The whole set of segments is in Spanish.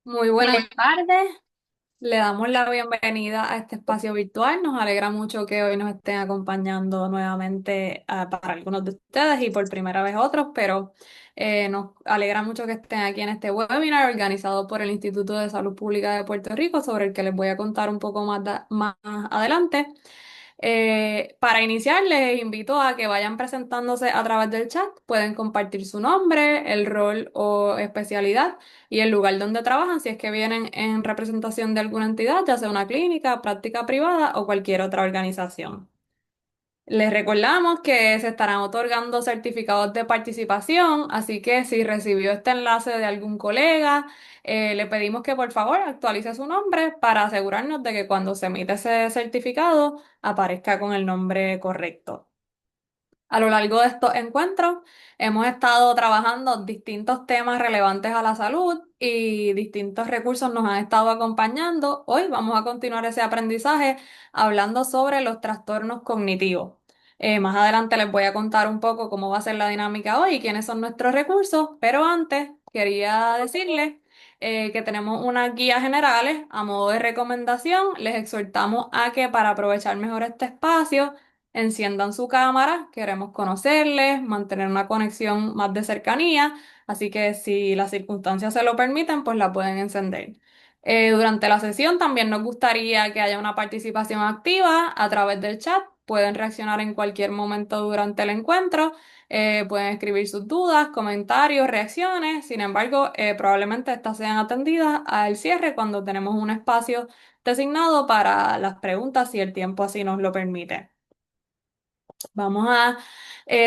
Muy buenas tardes. Le damos la bienvenida a este espacio virtual. Nos alegra mucho que hoy nos estén acompañando nuevamente para algunos de ustedes y por primera vez otros, pero nos alegra mucho que estén aquí en este webinar organizado por el Instituto de Salud Pública de Puerto Rico, sobre el que les voy a contar un poco más adelante. Para iniciar, les invito a que vayan presentándose a través del chat. Pueden compartir su nombre, el rol o especialidad y el lugar donde trabajan si es que vienen en representación de alguna entidad, ya sea una clínica, práctica privada o cualquier otra organización. Les recordamos que se estarán otorgando certificados de participación, así que si recibió este enlace de algún colega, le pedimos que por favor actualice su nombre para asegurarnos de que cuando se emite ese certificado aparezca con el nombre correcto. A lo largo de estos encuentros hemos estado trabajando distintos temas relevantes a la salud y distintos recursos nos han estado acompañando. Hoy vamos a continuar ese aprendizaje hablando sobre los trastornos cognitivos. Más adelante les voy a contar un poco cómo va a ser la dinámica hoy y quiénes son nuestros recursos, pero antes quería decirles que tenemos unas guías generales a modo de recomendación. Les exhortamos a que para aprovechar mejor este espacio, enciendan su cámara, queremos conocerles, mantener una conexión más de cercanía, así que si las circunstancias se lo permiten, pues la pueden encender. Durante la sesión también nos gustaría que haya una participación activa a través del chat. Pueden reaccionar en cualquier momento durante el encuentro, pueden escribir sus dudas, comentarios, reacciones. Sin embargo, probablemente estas sean atendidas al cierre cuando tenemos un espacio designado para las preguntas, si el tiempo así nos lo permite. Vamos a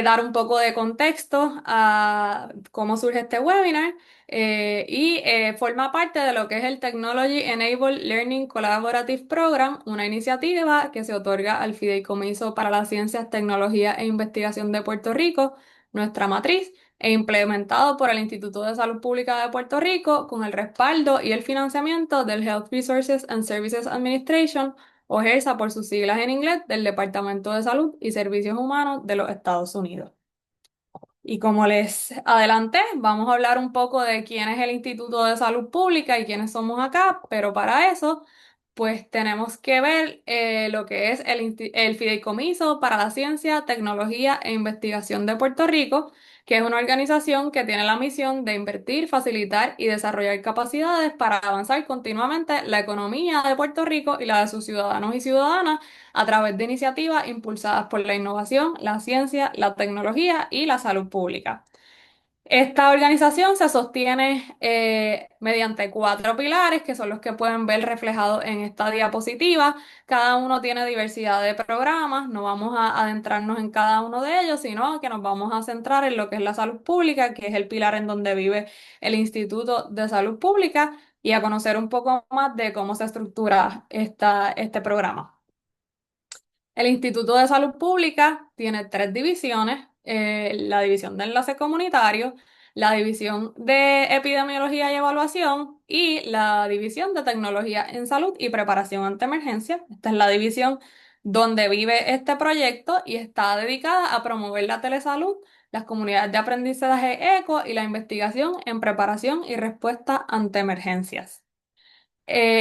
dar un poco de contexto a cómo surge este webinar y forma parte de lo que es el Technology Enabled Learning Collaborative Program, una iniciativa que se otorga al Fideicomiso para las Ciencias, Tecnología e Investigación de Puerto Rico, nuestra matriz, e implementado por el Instituto de Salud Pública de Puerto Rico con el respaldo y el financiamiento del Health Resources and Services Administration, o HRSA por sus siglas en inglés, del Departamento de Salud y Servicios Humanos de los Estados Unidos. Y como les adelanté, vamos a hablar un poco de quién es el Instituto de Salud Pública y quiénes somos acá, pero para eso, pues tenemos que ver lo que es el Fideicomiso para la Ciencia, Tecnología e Investigación de Puerto Rico, que es una organización que tiene la misión de invertir, facilitar y desarrollar capacidades para avanzar continuamente la economía de Puerto Rico y la de sus ciudadanos y ciudadanas a través de iniciativas impulsadas por la innovación, la ciencia, la tecnología y la salud pública. Esta organización se sostiene mediante cuatro pilares que son los que pueden ver reflejados en esta diapositiva. Cada uno tiene diversidad de programas, no vamos a adentrarnos en cada uno de ellos, sino que nos vamos a centrar en lo que es la salud pública, que es el pilar en donde vive el Instituto de Salud Pública, y a conocer un poco más de cómo se estructura este programa. El Instituto de Salud Pública tiene tres divisiones: la división de enlace comunitario, la división de epidemiología y evaluación y la división de tecnología en salud y preparación ante emergencia. Esta es la división donde vive este proyecto y está dedicada a promover la telesalud, las comunidades de aprendizaje eco y la investigación en preparación y respuesta ante emergencias.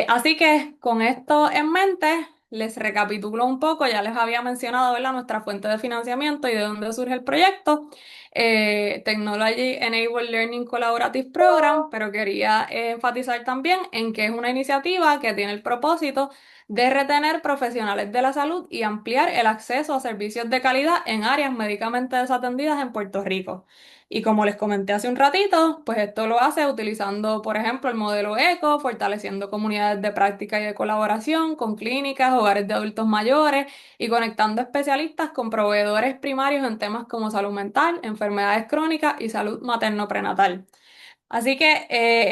Así que con esto en mente, les recapitulo un poco. Ya les había mencionado, ¿verdad?, nuestra fuente de financiamiento y de dónde surge el proyecto, Technology Enabled Learning Collaborative Program, pero quería enfatizar también en que es una iniciativa que tiene el propósito de retener profesionales de la salud y ampliar el acceso a servicios de calidad en áreas médicamente desatendidas en Puerto Rico. Y como les comenté hace un ratito, pues esto lo hace utilizando, por ejemplo, el modelo ECO, fortaleciendo comunidades de práctica y de colaboración con clínicas, hogares de adultos mayores y conectando especialistas con proveedores primarios en temas como salud mental, enfermedades crónicas y salud materno-prenatal. Así que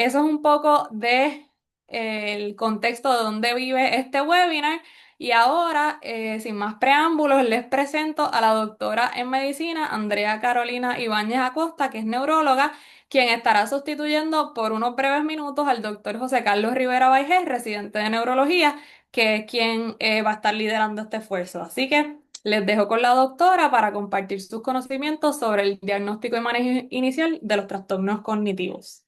eso es un poco de el contexto de dónde vive este webinar. Y ahora, sin más preámbulos, les presento a la doctora en medicina, Andrea Carolina Ibáñez Acosta, que es neuróloga, quien estará sustituyendo por unos breves minutos al doctor José Carlos Rivera Baijés, residente de neurología, que es quien va a estar liderando este esfuerzo. Así que les dejo con la doctora para compartir sus conocimientos sobre el diagnóstico y manejo inicial de los trastornos cognitivos.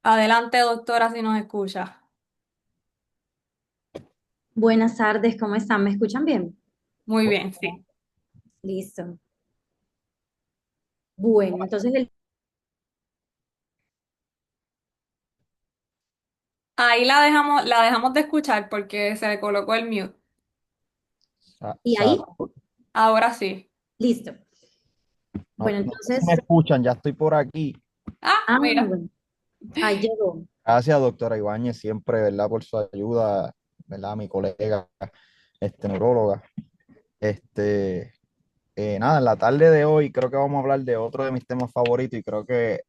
Adelante, doctora, si nos escucha. Buenas tardes, ¿cómo están? ¿Me escuchan bien? Muy bien, sí. Listo. Bueno, entonces Ahí la dejamos de escuchar porque se le colocó el mute. ¿y ahí? Ahora sí. Listo. No, Bueno, no sé si me entonces, escuchan, ya estoy por aquí. Mira. bueno, ahí llegó. Gracias, doctora Ibáñez, siempre, ¿verdad? Por su ayuda, ¿verdad? Mi colega, neuróloga. Este, nada, en la tarde de hoy creo que vamos a hablar de otro de mis temas favoritos y creo que,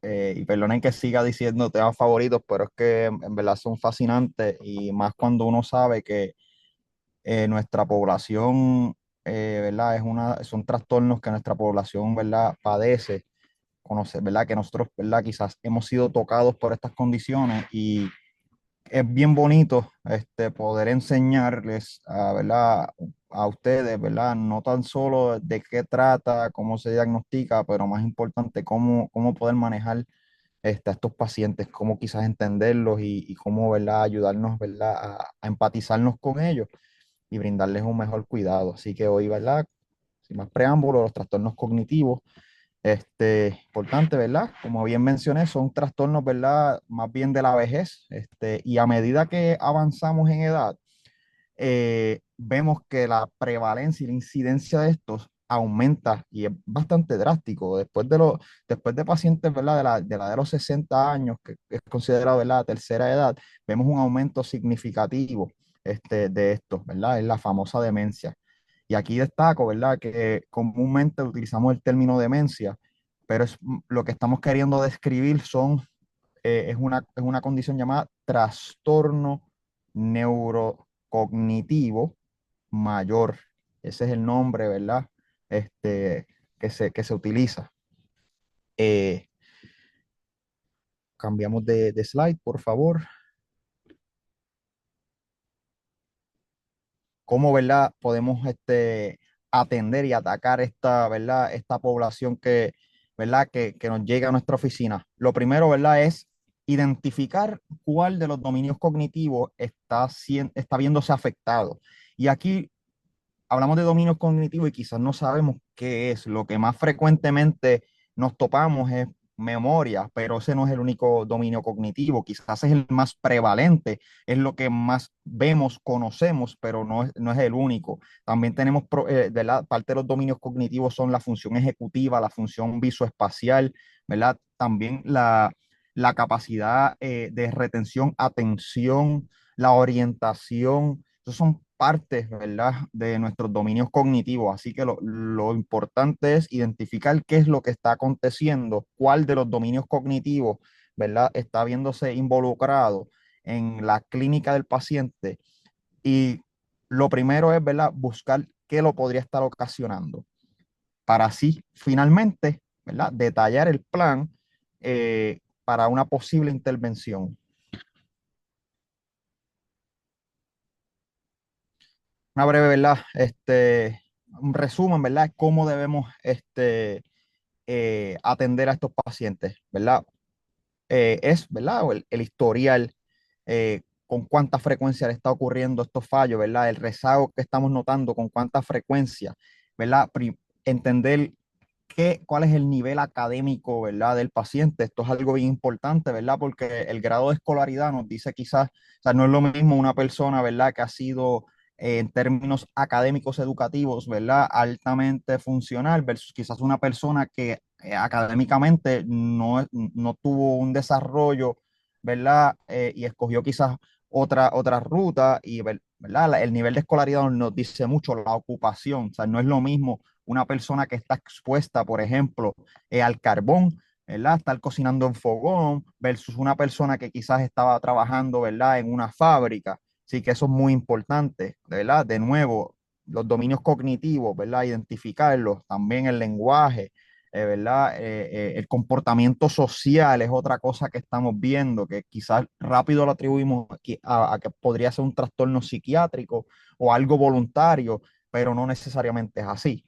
y perdonen que siga diciendo temas favoritos, pero es que en verdad son fascinantes y más cuando uno sabe que nuestra población, ¿verdad? Son trastornos que nuestra población, ¿verdad? Padece conocer, ¿verdad? Que nosotros, ¿verdad? Quizás hemos sido tocados por estas condiciones y es bien bonito poder enseñarles ¿verdad? A ustedes, ¿verdad? No tan solo de qué trata, cómo se diagnostica, pero más importante, cómo poder manejar a estos pacientes, cómo quizás entenderlos y cómo, ¿verdad? Ayudarnos, ¿verdad? A empatizarnos con ellos y brindarles un mejor cuidado. Así que hoy, ¿verdad? Sin más preámbulos, los trastornos cognitivos importante, ¿verdad? Como bien mencioné, son trastornos, ¿verdad? Más bien de la vejez, y a medida que avanzamos en edad, vemos que la prevalencia y la incidencia de estos aumenta y es bastante drástico. Después de pacientes, ¿verdad? De la de los 60 años, que es considerado, ¿verdad? La tercera edad, vemos un aumento significativo, de esto, ¿verdad? Es la famosa demencia. Y aquí destaco, ¿verdad? Que comúnmente utilizamos el término demencia, pero lo que estamos queriendo describir es una condición llamada trastorno neurocognitivo mayor. Ese es el nombre, ¿verdad? Este, que se utiliza. Eh, Cambiamos de slide, por favor. ¿Cómo, verdad, podemos atender y atacar ¿verdad? Esta población ¿verdad? Que nos llega a nuestra oficina? Lo primero, ¿verdad? Es identificar cuál de los dominios cognitivos está viéndose afectado. Y aquí hablamos de dominios cognitivos y quizás no sabemos qué es. Lo que más frecuentemente nos topamos es memoria, pero ese no es el único dominio cognitivo. Quizás es el más prevalente, es lo que más vemos, conocemos, pero no es el único. También tenemos, ¿verdad? Parte de los dominios cognitivos son la función ejecutiva, la función visoespacial, ¿verdad? También la capacidad de retención, atención, la orientación. Esos son partes, ¿verdad? De nuestros dominios cognitivos. Así que lo importante es identificar qué es lo que está aconteciendo, cuál de los dominios cognitivos, ¿verdad? Está viéndose involucrado en la clínica del paciente. Y lo primero es, ¿verdad? Buscar qué lo podría estar ocasionando para así finalmente, ¿verdad? Detallar el plan para una posible intervención. Una breve, ¿verdad? Un resumen, ¿verdad? Cómo debemos atender a estos pacientes, ¿verdad? ¿Verdad? O el historial, con cuánta frecuencia le está ocurriendo estos fallos, ¿verdad? El rezago que estamos notando, con cuánta frecuencia, ¿verdad? Entender cuál es el nivel académico, ¿verdad? Del paciente. Esto es algo bien importante, ¿verdad? Porque el grado de escolaridad nos dice quizás, o sea, no es lo mismo una persona, ¿verdad? Que ha sido en términos académicos educativos, ¿verdad? Altamente funcional versus quizás una persona que académicamente no tuvo un desarrollo, ¿verdad? Y escogió quizás otra ruta y, ¿verdad? El nivel de escolaridad nos dice mucho la ocupación, o sea, no es lo mismo una persona que está expuesta, por ejemplo, al carbón, ¿verdad? Estar cocinando en fogón versus una persona que quizás estaba trabajando, ¿verdad? En una fábrica. Sí que eso es muy importante, ¿verdad? De nuevo, los dominios cognitivos, ¿verdad? Identificarlos, también el lenguaje, ¿verdad? El comportamiento social es otra cosa que estamos viendo, que quizás rápido lo atribuimos a que podría ser un trastorno psiquiátrico o algo voluntario, pero no necesariamente es así.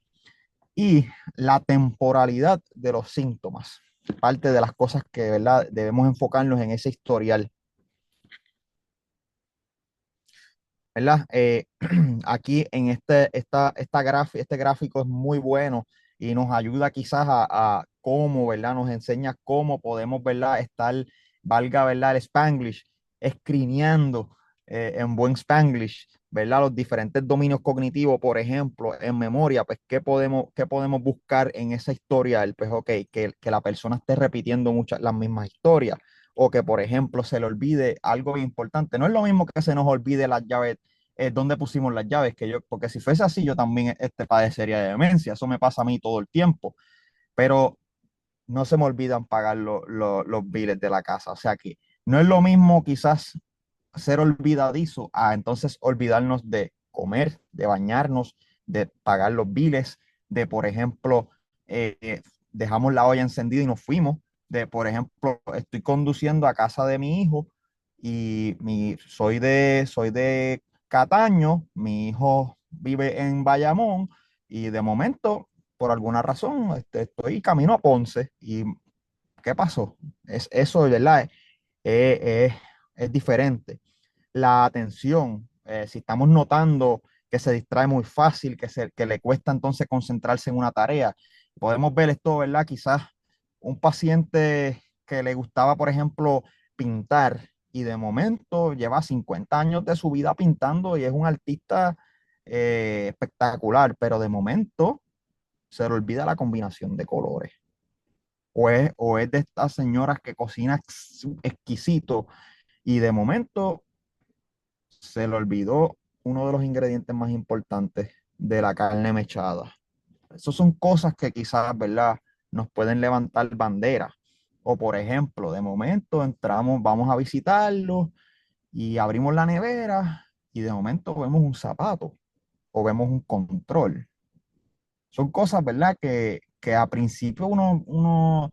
Y la temporalidad de los síntomas. parte de las cosas que, ¿verdad? Debemos enfocarnos en ese historial, ¿verdad? Aquí en este gráfico es muy bueno y nos ayuda quizás a cómo, ¿verdad? Nos enseña cómo podemos, ¿verdad? Estar, valga, ¿verdad? El Spanglish, escrineando en buen Spanglish, ¿verdad? Los diferentes dominios cognitivos, por ejemplo, en memoria, pues, qué podemos buscar en esa historial? Pues, ok, que la persona esté repitiendo muchas las mismas historias o que, por ejemplo, se le olvide algo importante. No es lo mismo que se nos olvide las llaves, dónde pusimos las llaves, porque si fuese así, yo también padecería de demencia. Eso me pasa a mí todo el tiempo, pero no se me olvidan pagar los biles de la casa. O sea que no es lo mismo quizás ser olvidadizo a entonces olvidarnos de comer, de bañarnos, de pagar los biles, de, por ejemplo, dejamos la olla encendida y nos fuimos, de, por ejemplo, estoy conduciendo a casa de mi hijo y soy de Cataño, mi hijo vive en Bayamón y de momento, por alguna razón, estoy camino a Ponce y ¿qué pasó? Eso, ¿verdad? Eh, eh, es diferente. La atención, si estamos notando que se distrae muy fácil, que le cuesta entonces concentrarse en una tarea, podemos ver esto, ¿verdad? Quizás un paciente que le gustaba, por ejemplo, pintar y de momento lleva 50 años de su vida pintando y es un artista espectacular, pero de momento se le olvida la combinación de colores. O es de estas señoras que cocina exquisito y de momento se le olvidó uno de los ingredientes más importantes de la carne mechada. Esas son cosas que quizás, ¿verdad? Nos pueden levantar banderas. O por ejemplo, de momento entramos, vamos a visitarlo y abrimos la nevera y de momento vemos un zapato o vemos un control. Son cosas, ¿verdad? Que a principio uno,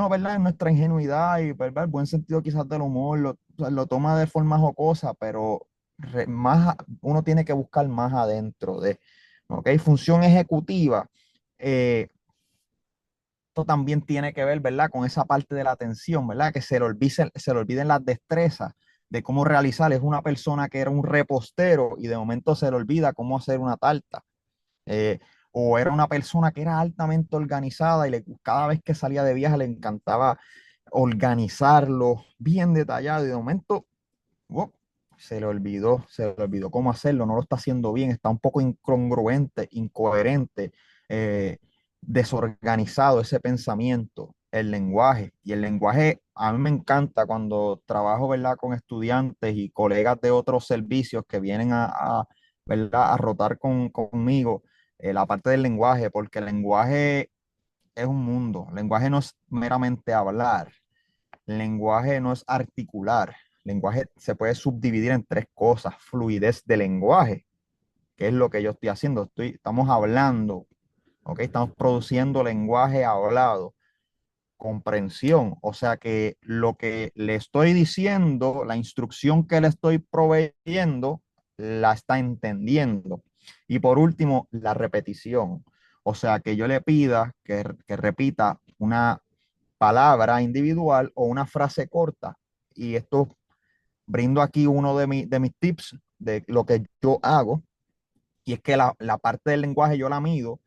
¿verdad? En nuestra ingenuidad y, ¿verdad? El buen sentido quizás del humor, o sea, lo toma de forma jocosa, pero uno tiene que buscar más adentro de, ¿ok? Función ejecutiva. eh, Esto también tiene que ver, ¿verdad? Con esa parte de la atención, ¿verdad? Que se le olviden las destrezas de cómo realizar. Es una persona que era un repostero y de momento se le olvida cómo hacer una tarta. eh, o era una persona que era altamente organizada y cada vez que salía de viaje le encantaba organizarlo bien detallado y de momento ¡guap! Se le olvidó cómo hacerlo, no lo está haciendo bien, está un poco incongruente, incoherente, eh, desorganizado ese pensamiento, el lenguaje. Y el lenguaje a mí me encanta cuando trabajo, ¿verdad? Con estudiantes y colegas de otros servicios que vienen ¿verdad? A rotar conmigo, la parte del lenguaje, porque el lenguaje es un mundo. El lenguaje no es meramente hablar. El lenguaje no es articular. El lenguaje se puede subdividir en tres cosas. Fluidez de lenguaje, que es lo que yo estoy haciendo. Estamos hablando, ¿ok? Estamos produciendo lenguaje hablado. Comprensión, o sea que lo que le estoy diciendo, la instrucción que le estoy proveyendo, la está entendiendo. Y por último, la repetición. O sea que yo le pida que repita una palabra individual o una frase corta. Y esto brindo aquí uno de mis tips de lo que yo hago. Y es que la parte del lenguaje yo la mido.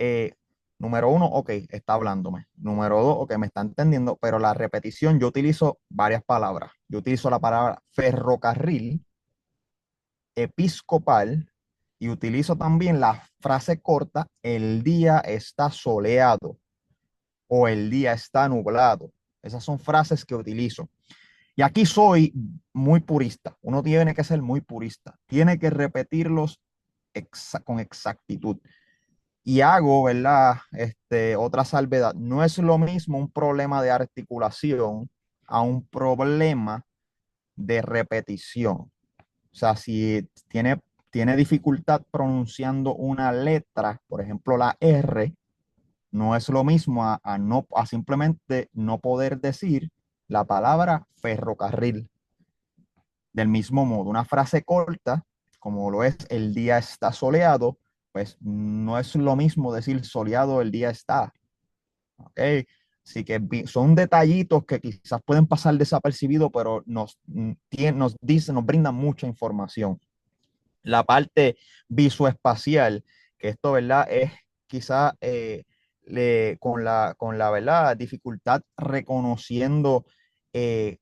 eh, Número uno, ok, está hablándome. Número dos, ok, me está entendiendo. Pero la repetición, yo utilizo varias palabras. Yo utilizo la palabra ferrocarril, episcopal y utilizo también la frase corta, el día está soleado o el día está nublado. Esas son frases que utilizo. Y aquí soy muy purista. Uno tiene que ser muy purista. Tiene que repetirlos con exactitud. Y hago, ¿verdad? Otra salvedad. No es lo mismo un problema de articulación a un problema de repetición. O sea, si tiene dificultad pronunciando una letra, por ejemplo, la R, no es lo mismo a simplemente no poder decir la palabra ferrocarril. Del mismo modo, una frase corta, como lo es el día está soleado, pues no es lo mismo decir soleado el día está. ¿Ok? Así que son detallitos que quizás pueden pasar desapercibidos, pero nos dicen, nos brindan mucha información. La parte visoespacial, que esto, ¿verdad? Es quizás con la, ¿verdad? Dificultad reconociendo eh,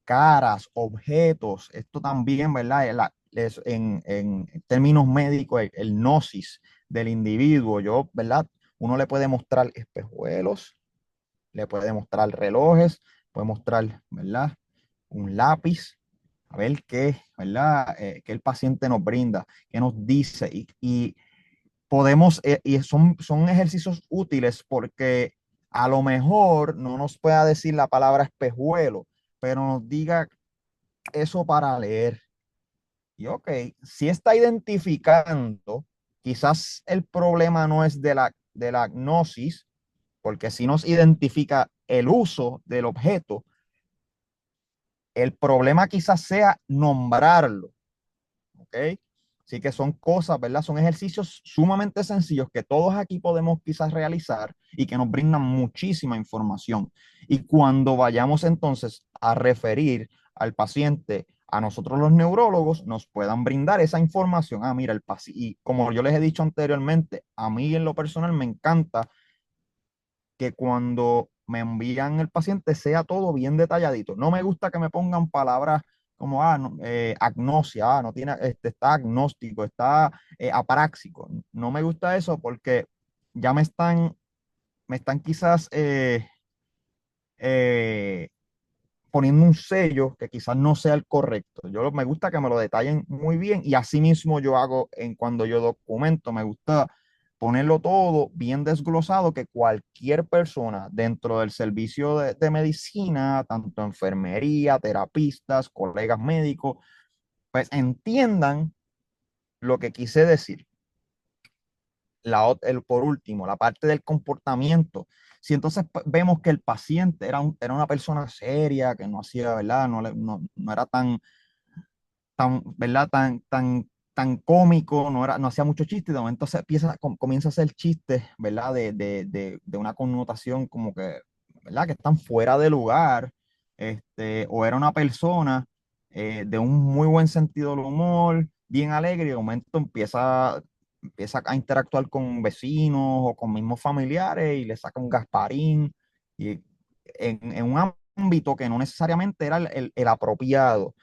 caras, objetos. Esto también, ¿verdad? En términos médicos, el gnosis del individuo. ¿Verdad? Uno le puede mostrar espejuelos, le puede mostrar relojes, puede mostrar, ¿verdad? Un lápiz, a ver qué, ¿verdad? Qué el paciente nos brinda, qué nos dice y podemos, y son ejercicios útiles porque a lo mejor no nos pueda decir la palabra espejuelo, pero nos diga eso para leer. Y ok, si está identificando, quizás el problema no es de la gnosis, porque si nos identifica el uso del objeto, el problema quizás sea nombrarlo, ¿ok? Así que son cosas, ¿verdad? Son ejercicios sumamente sencillos que todos aquí podemos quizás realizar y que nos brindan muchísima información. Y cuando vayamos entonces a referir al paciente a nosotros los neurólogos, nos puedan brindar esa información. Ah, mira, el paciente, y como yo les he dicho anteriormente, a mí en lo personal me encanta que cuando me envían el paciente sea todo bien detalladito. No me gusta que me pongan palabras como no, agnosia, no tiene, está agnóstico, está apráxico. No me gusta eso porque ya me están quizás eh, poniendo un sello que quizás no sea el correcto. Me gusta que me lo detallen muy bien y así mismo yo hago cuando yo documento. Me gusta ponerlo todo bien desglosado, que cualquier persona dentro del servicio de medicina, tanto enfermería, terapistas, colegas médicos, pues entiendan lo que quise decir. Por último, la parte del comportamiento. Si entonces vemos que el paciente era una persona seria, que no hacía, ¿verdad? No era ¿verdad? Tan cómico, no hacía mucho chiste, de momento comienza a hacer chistes, ¿verdad? De una connotación como que, ¿verdad? Que están fuera de lugar, o era una persona de un muy buen sentido del humor, bien alegre, y de momento empieza a interactuar con vecinos o con mismos familiares y le saca un gasparín, y en un ámbito que no necesariamente era el apropiado.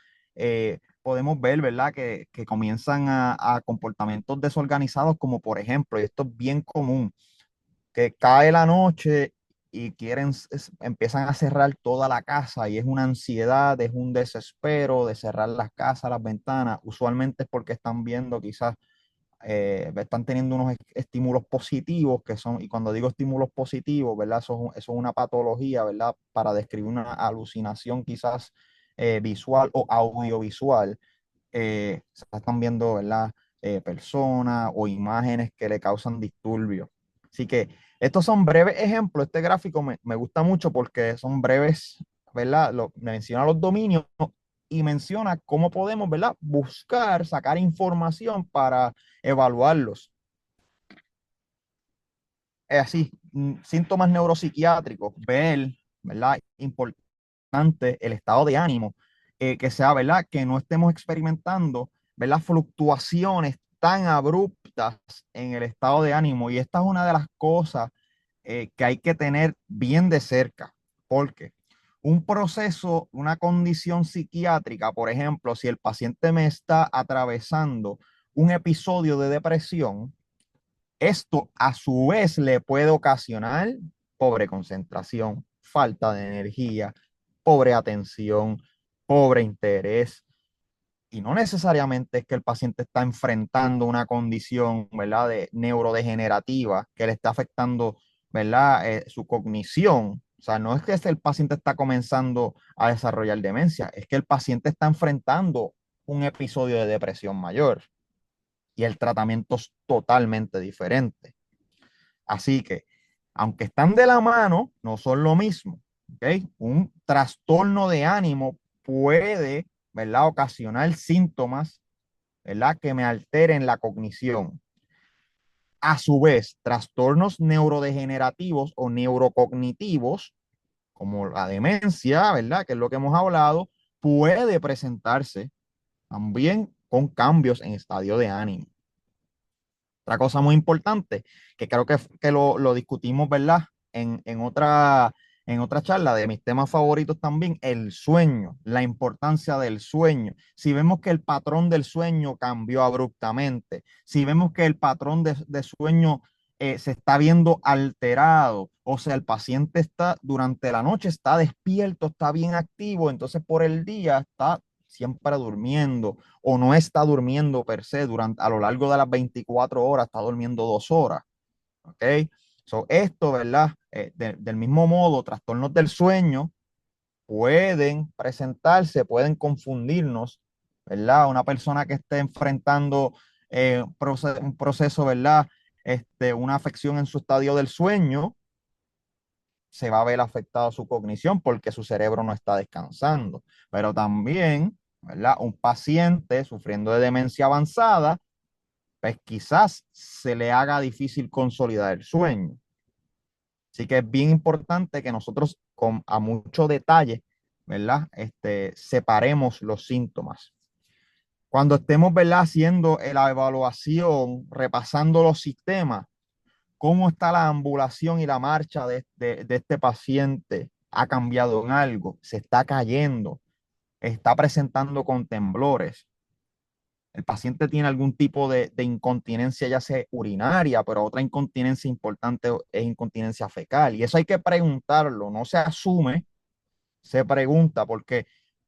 Podemos ver, ¿verdad? Que comienzan a comportamientos desorganizados, como por ejemplo, y esto es bien común, que cae la noche y empiezan a cerrar toda la casa y es una ansiedad, es un desespero de cerrar las casas, las ventanas. Usualmente es porque están viendo quizás, están teniendo unos estímulos positivos que son, y cuando digo estímulos positivos, ¿verdad? Eso es una patología, ¿verdad? Para describir una alucinación quizás visual o audiovisual. Se están viendo, ¿verdad? Personas o imágenes que le causan disturbios. Así que estos son breves ejemplos. Este gráfico me gusta mucho porque son breves, ¿verdad? Menciona los dominios y menciona cómo podemos, ¿verdad? Buscar, sacar información para evaluarlos. Es así, síntomas neuropsiquiátricos, ver, ¿verdad? Importante el estado de ánimo, que sea, ¿verdad? Que no estemos experimentando, ¿verdad? Fluctuaciones tan abruptas en el estado de ánimo. Y esta es una de las cosas que hay que tener bien de cerca, porque un proceso, una condición psiquiátrica, por ejemplo, si el paciente me está atravesando un episodio de depresión, esto a su vez le puede ocasionar pobre concentración, falta de energía, pobre atención, pobre interés. Y no necesariamente es que el paciente está enfrentando una condición, ¿verdad? Neurodegenerativa que le está afectando, ¿verdad? Su cognición. O sea, no es que el paciente está comenzando a desarrollar demencia, es que el paciente está enfrentando un episodio de depresión mayor y el tratamiento es totalmente diferente. Así que, aunque están de la mano, no son lo mismo. ¿Ok? Un trastorno de ánimo puede, ¿verdad? Ocasionar síntomas, ¿verdad? Que me alteren la cognición. A su vez, trastornos neurodegenerativos o neurocognitivos, como la demencia, ¿verdad? Que es lo que hemos hablado, puede presentarse también con cambios en estadio de ánimo. Otra cosa muy importante, que creo que lo discutimos, ¿verdad? En otra charla de mis temas favoritos también, el sueño, la importancia del sueño. Si vemos que el patrón del sueño cambió abruptamente, si vemos que el patrón de sueño se está viendo alterado, o sea, el paciente está durante la noche, está despierto, está bien activo, entonces por el día está siempre durmiendo o no está durmiendo per se durante, a lo largo de las 24 horas, está durmiendo 2 horas. ¿Ok? So, esto, ¿verdad? Del mismo modo, trastornos del sueño pueden presentarse, pueden confundirnos, ¿verdad? Una persona que esté enfrentando un proceso, ¿verdad? Una afección en su estadio del sueño, se va a ver afectado su cognición porque su cerebro no está descansando. Pero también, ¿verdad? Un paciente sufriendo de demencia avanzada, pues quizás se le haga difícil consolidar el sueño. Así que es bien importante que nosotros a mucho detalle, ¿verdad? Separemos los síntomas. Cuando estemos, ¿verdad? Haciendo la evaluación, repasando los sistemas, cómo está la ambulación y la marcha de este paciente, ha cambiado en algo, se está cayendo, está presentando con temblores. El paciente tiene algún tipo de incontinencia, ya sea urinaria, pero otra incontinencia importante es incontinencia fecal. Y eso hay que preguntarlo, no se asume, se pregunta, porque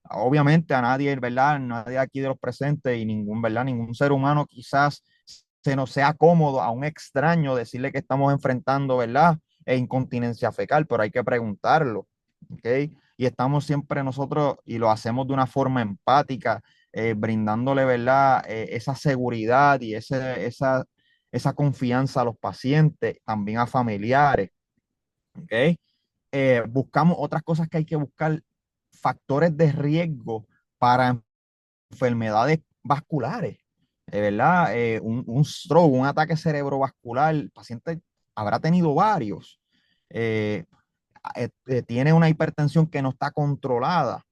obviamente a nadie, ¿verdad? Nadie aquí de los presentes y ningún, ¿verdad? Ningún ser humano quizás se nos sea cómodo a un extraño decirle que estamos enfrentando, ¿verdad? Incontinencia fecal, pero hay que preguntarlo, ¿ok? Y estamos siempre nosotros, y lo hacemos de una forma empática, brindándole, ¿verdad? Esa seguridad y esa confianza a los pacientes, también a familiares, ¿ok? Buscamos otras cosas que hay que buscar, factores de riesgo para enfermedades vasculares, ¿verdad? Un stroke, un ataque cerebrovascular, el paciente habrá tenido varios, eh, tiene una hipertensión que no está controlada,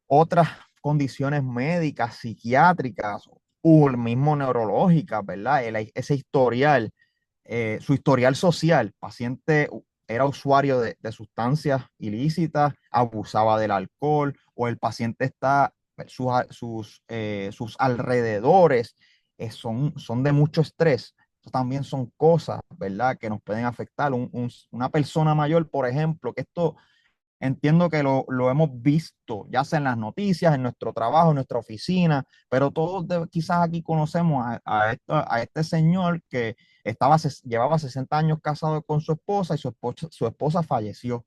otras condiciones médicas, psiquiátricas o el mismo neurológicas, ¿verdad? Ese historial, su historial social, paciente era usuario de sustancias ilícitas, abusaba del alcohol, o el paciente está, sus alrededores son de mucho estrés. Eso también son cosas, ¿verdad?, que nos pueden afectar. Una persona mayor, por ejemplo, que esto entiendo que lo hemos visto, ya sea en las noticias, en nuestro trabajo, en nuestra oficina, pero todos quizás aquí conocemos a este señor que llevaba 60 años casado con su esposa y su esposa falleció.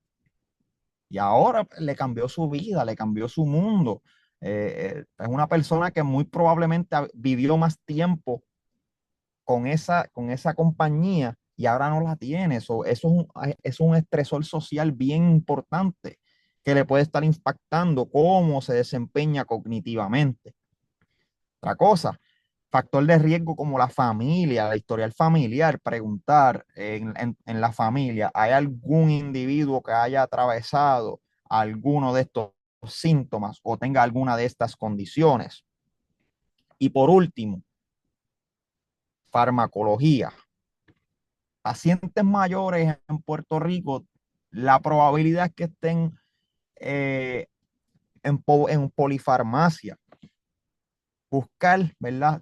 Y ahora pues, le cambió su vida, le cambió su mundo. Es una persona que muy probablemente vivió más tiempo con esa compañía y ahora no la tiene. Es un estresor social bien importante que le puede estar impactando cómo se desempeña cognitivamente. Otra cosa, factor de riesgo como la familia, la historial familiar, preguntar en la familia, ¿hay algún individuo que haya atravesado alguno de estos síntomas o tenga alguna de estas condiciones? Y por último, farmacología. Pacientes mayores en Puerto Rico, la probabilidad es que estén eh, en polifarmacia. Buscar, ¿verdad?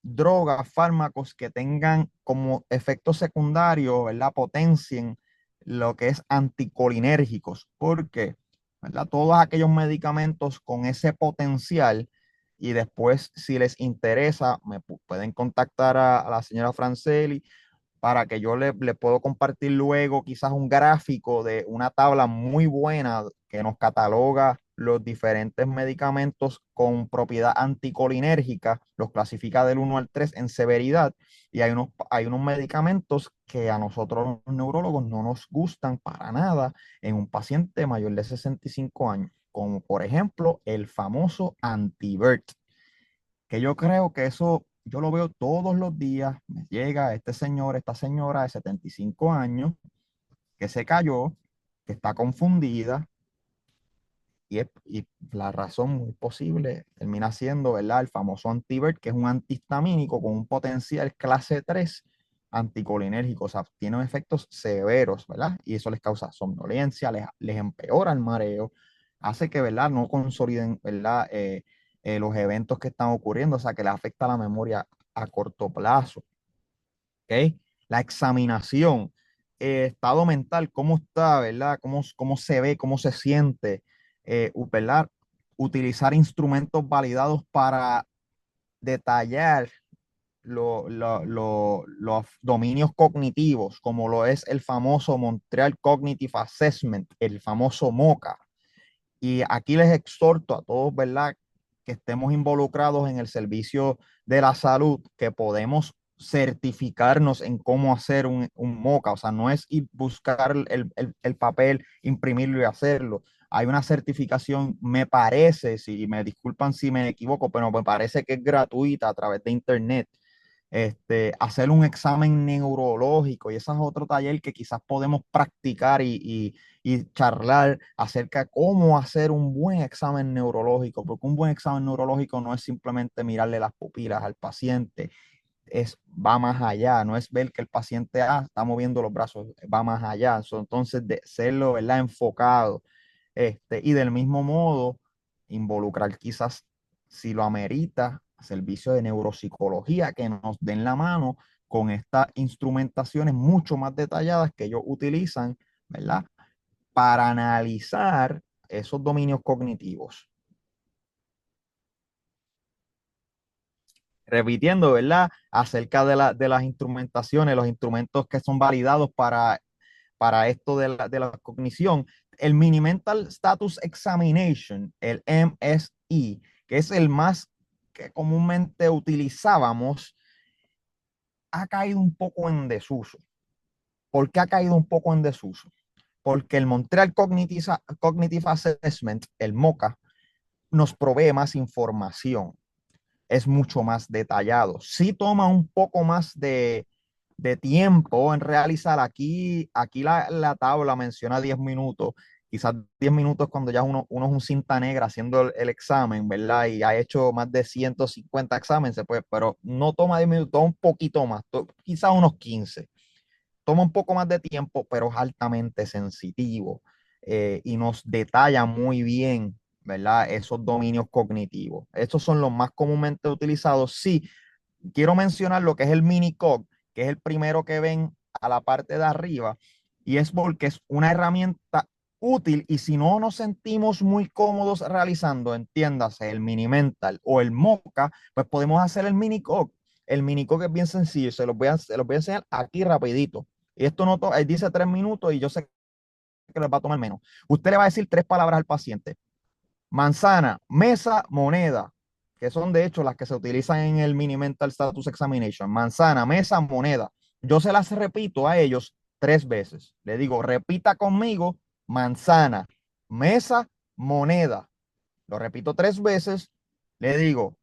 Drogas, fármacos que tengan como efecto secundario, ¿verdad? Potencien lo que es anticolinérgicos, porque, ¿verdad? Todos aquellos medicamentos con ese potencial y después, si les interesa, me pueden contactar a la señora Franceli para que yo le puedo compartir luego quizás un gráfico de una tabla muy buena que nos cataloga los diferentes medicamentos con propiedad anticolinérgica, los clasifica del 1 al 3 en severidad y hay unos medicamentos que a nosotros los neurólogos no nos gustan para nada en un paciente mayor de 65 años, como por ejemplo el famoso Antibert, que yo creo que eso yo lo veo todos los días, me llega este señor, esta señora de 75 años, que se cayó, que está confundida, y la razón muy posible termina siendo, ¿verdad? El famoso Antibert, que es un antihistamínico con un potencial clase 3 anticolinérgico, o sea, tiene efectos severos, ¿verdad? Y eso les causa somnolencia, les empeora el mareo, hace que, ¿verdad? No consoliden, ¿verdad? Los eventos que están ocurriendo, o sea, que les afecta la memoria a corto plazo, ¿ok? La examinación, estado mental, cómo está, ¿verdad? Cómo se ve, cómo se siente, ¿verdad? Utilizar instrumentos validados para detallar los dominios cognitivos, como lo es el famoso Montreal Cognitive Assessment, el famoso MOCA. Y aquí les exhorto a todos, ¿verdad?, que estemos involucrados en el servicio de la salud, que podemos certificarnos en cómo hacer un MOCA. O sea, no es ir buscar el papel, imprimirlo y hacerlo. Hay una certificación, me parece, si me disculpan si me equivoco, pero me parece que es gratuita a través de internet, hacer un examen neurológico, y ese es otro taller que quizás podemos practicar y charlar acerca de cómo hacer un buen examen neurológico, porque un buen examen neurológico no es simplemente mirarle las pupilas al paciente, va más allá, no es ver que el paciente está moviendo los brazos, va más allá. Entonces, de serlo, ¿verdad?, enfocado, y del mismo modo, involucrar quizás, si lo amerita, servicios de neuropsicología que nos den la mano con estas instrumentaciones mucho más detalladas que ellos utilizan, ¿verdad?, para analizar esos dominios cognitivos. Repitiendo, ¿verdad?, acerca de las instrumentaciones, los instrumentos que son validados para esto de la cognición, el Mini Mental Status Examination, el MSE, que es el más que comúnmente utilizábamos, ha caído un poco en desuso. ¿Por qué ha caído un poco en desuso? Porque el Montreal Cognitive Assessment, el MOCA, nos provee más información, es mucho más detallado. Sí toma un poco más de tiempo en realizar. Aquí la tabla menciona 10 minutos, quizás 10 minutos cuando ya uno es un cinta negra haciendo el examen, ¿verdad? Y ha hecho más de 150 exámenes, pues, pero no toma 10 minutos, toma un poquito más, quizás unos 15. Toma un poco más de tiempo, pero es altamente sensitivo, y nos detalla muy bien, ¿verdad?, esos dominios cognitivos. Estos son los más comúnmente utilizados. Sí, quiero mencionar lo que es el Minicog, que es el primero que ven a la parte de arriba, y es porque es una herramienta útil, y si no nos sentimos muy cómodos realizando, entiéndase, el Mini Mental o el MOCA, pues podemos hacer el Minicog. El Minicog es bien sencillo, se los voy a enseñar aquí rapidito. Y esto no dice 3 minutos, y yo sé que les va a tomar menos. Usted le va a decir 3 palabras al paciente: manzana, mesa, moneda, que son de hecho las que se utilizan en el Mini Mental Status Examination. Manzana, mesa, moneda. Yo se las repito a ellos 3 veces. Le digo, repita conmigo: manzana, mesa, moneda. Lo repito 3 veces. Le digo,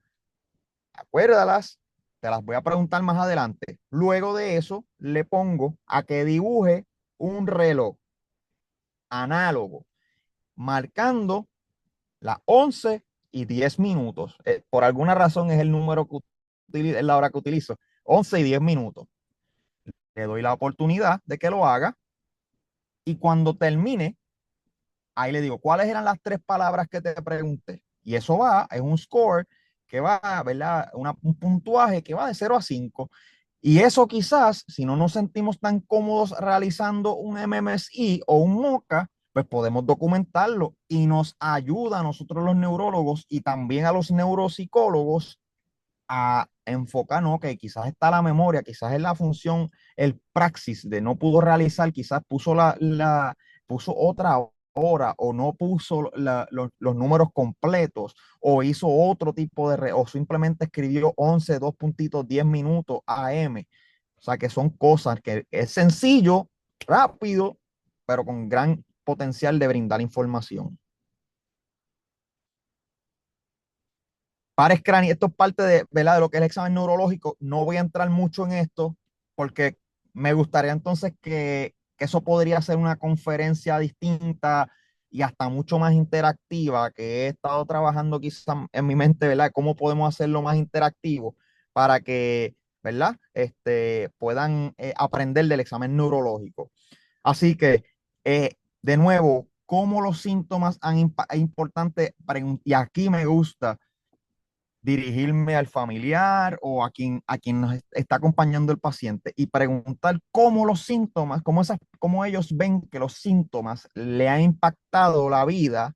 acuérdalas, te las voy a preguntar más adelante. Luego de eso, le pongo a que dibuje un reloj análogo, marcando las 11:10. Por alguna razón es el número que es la hora que utilizo. 11:10. Le doy la oportunidad de que lo haga, y cuando termine, ahí le digo, ¿cuáles eran las 3 palabras que te pregunté? Y eso es un score que va, ¿verdad? Un puntuaje que va de 0 a 5. Y eso quizás, si no nos sentimos tan cómodos realizando un MMSI o un MOCA, pues podemos documentarlo, y nos ayuda a nosotros los neurólogos y también a los neuropsicólogos a enfocar, ¿no? Que quizás está la memoria, quizás es la función, el praxis de no pudo realizar, quizás puso otra hora, o no puso los números completos, o hizo otro tipo o simplemente escribió 11, 2 puntitos, 10 minutos AM. O sea, que son cosas que es sencillo, rápido, pero con gran potencial de brindar información. pares cráneos, esto es parte de, ¿verdad? De lo que es el examen neurológico. No voy a entrar mucho en esto porque me gustaría entonces que eso podría ser una conferencia distinta y hasta mucho más interactiva, que he estado trabajando quizás en mi mente, ¿verdad? ¿Cómo podemos hacerlo más interactivo para que, ¿verdad? Puedan aprender del examen neurológico. Así que, de nuevo, ¿cómo los síntomas es importante? Y aquí me gusta dirigirme al familiar o a quien nos está acompañando el paciente y preguntar cómo los síntomas, cómo ellos ven que los síntomas le han impactado la vida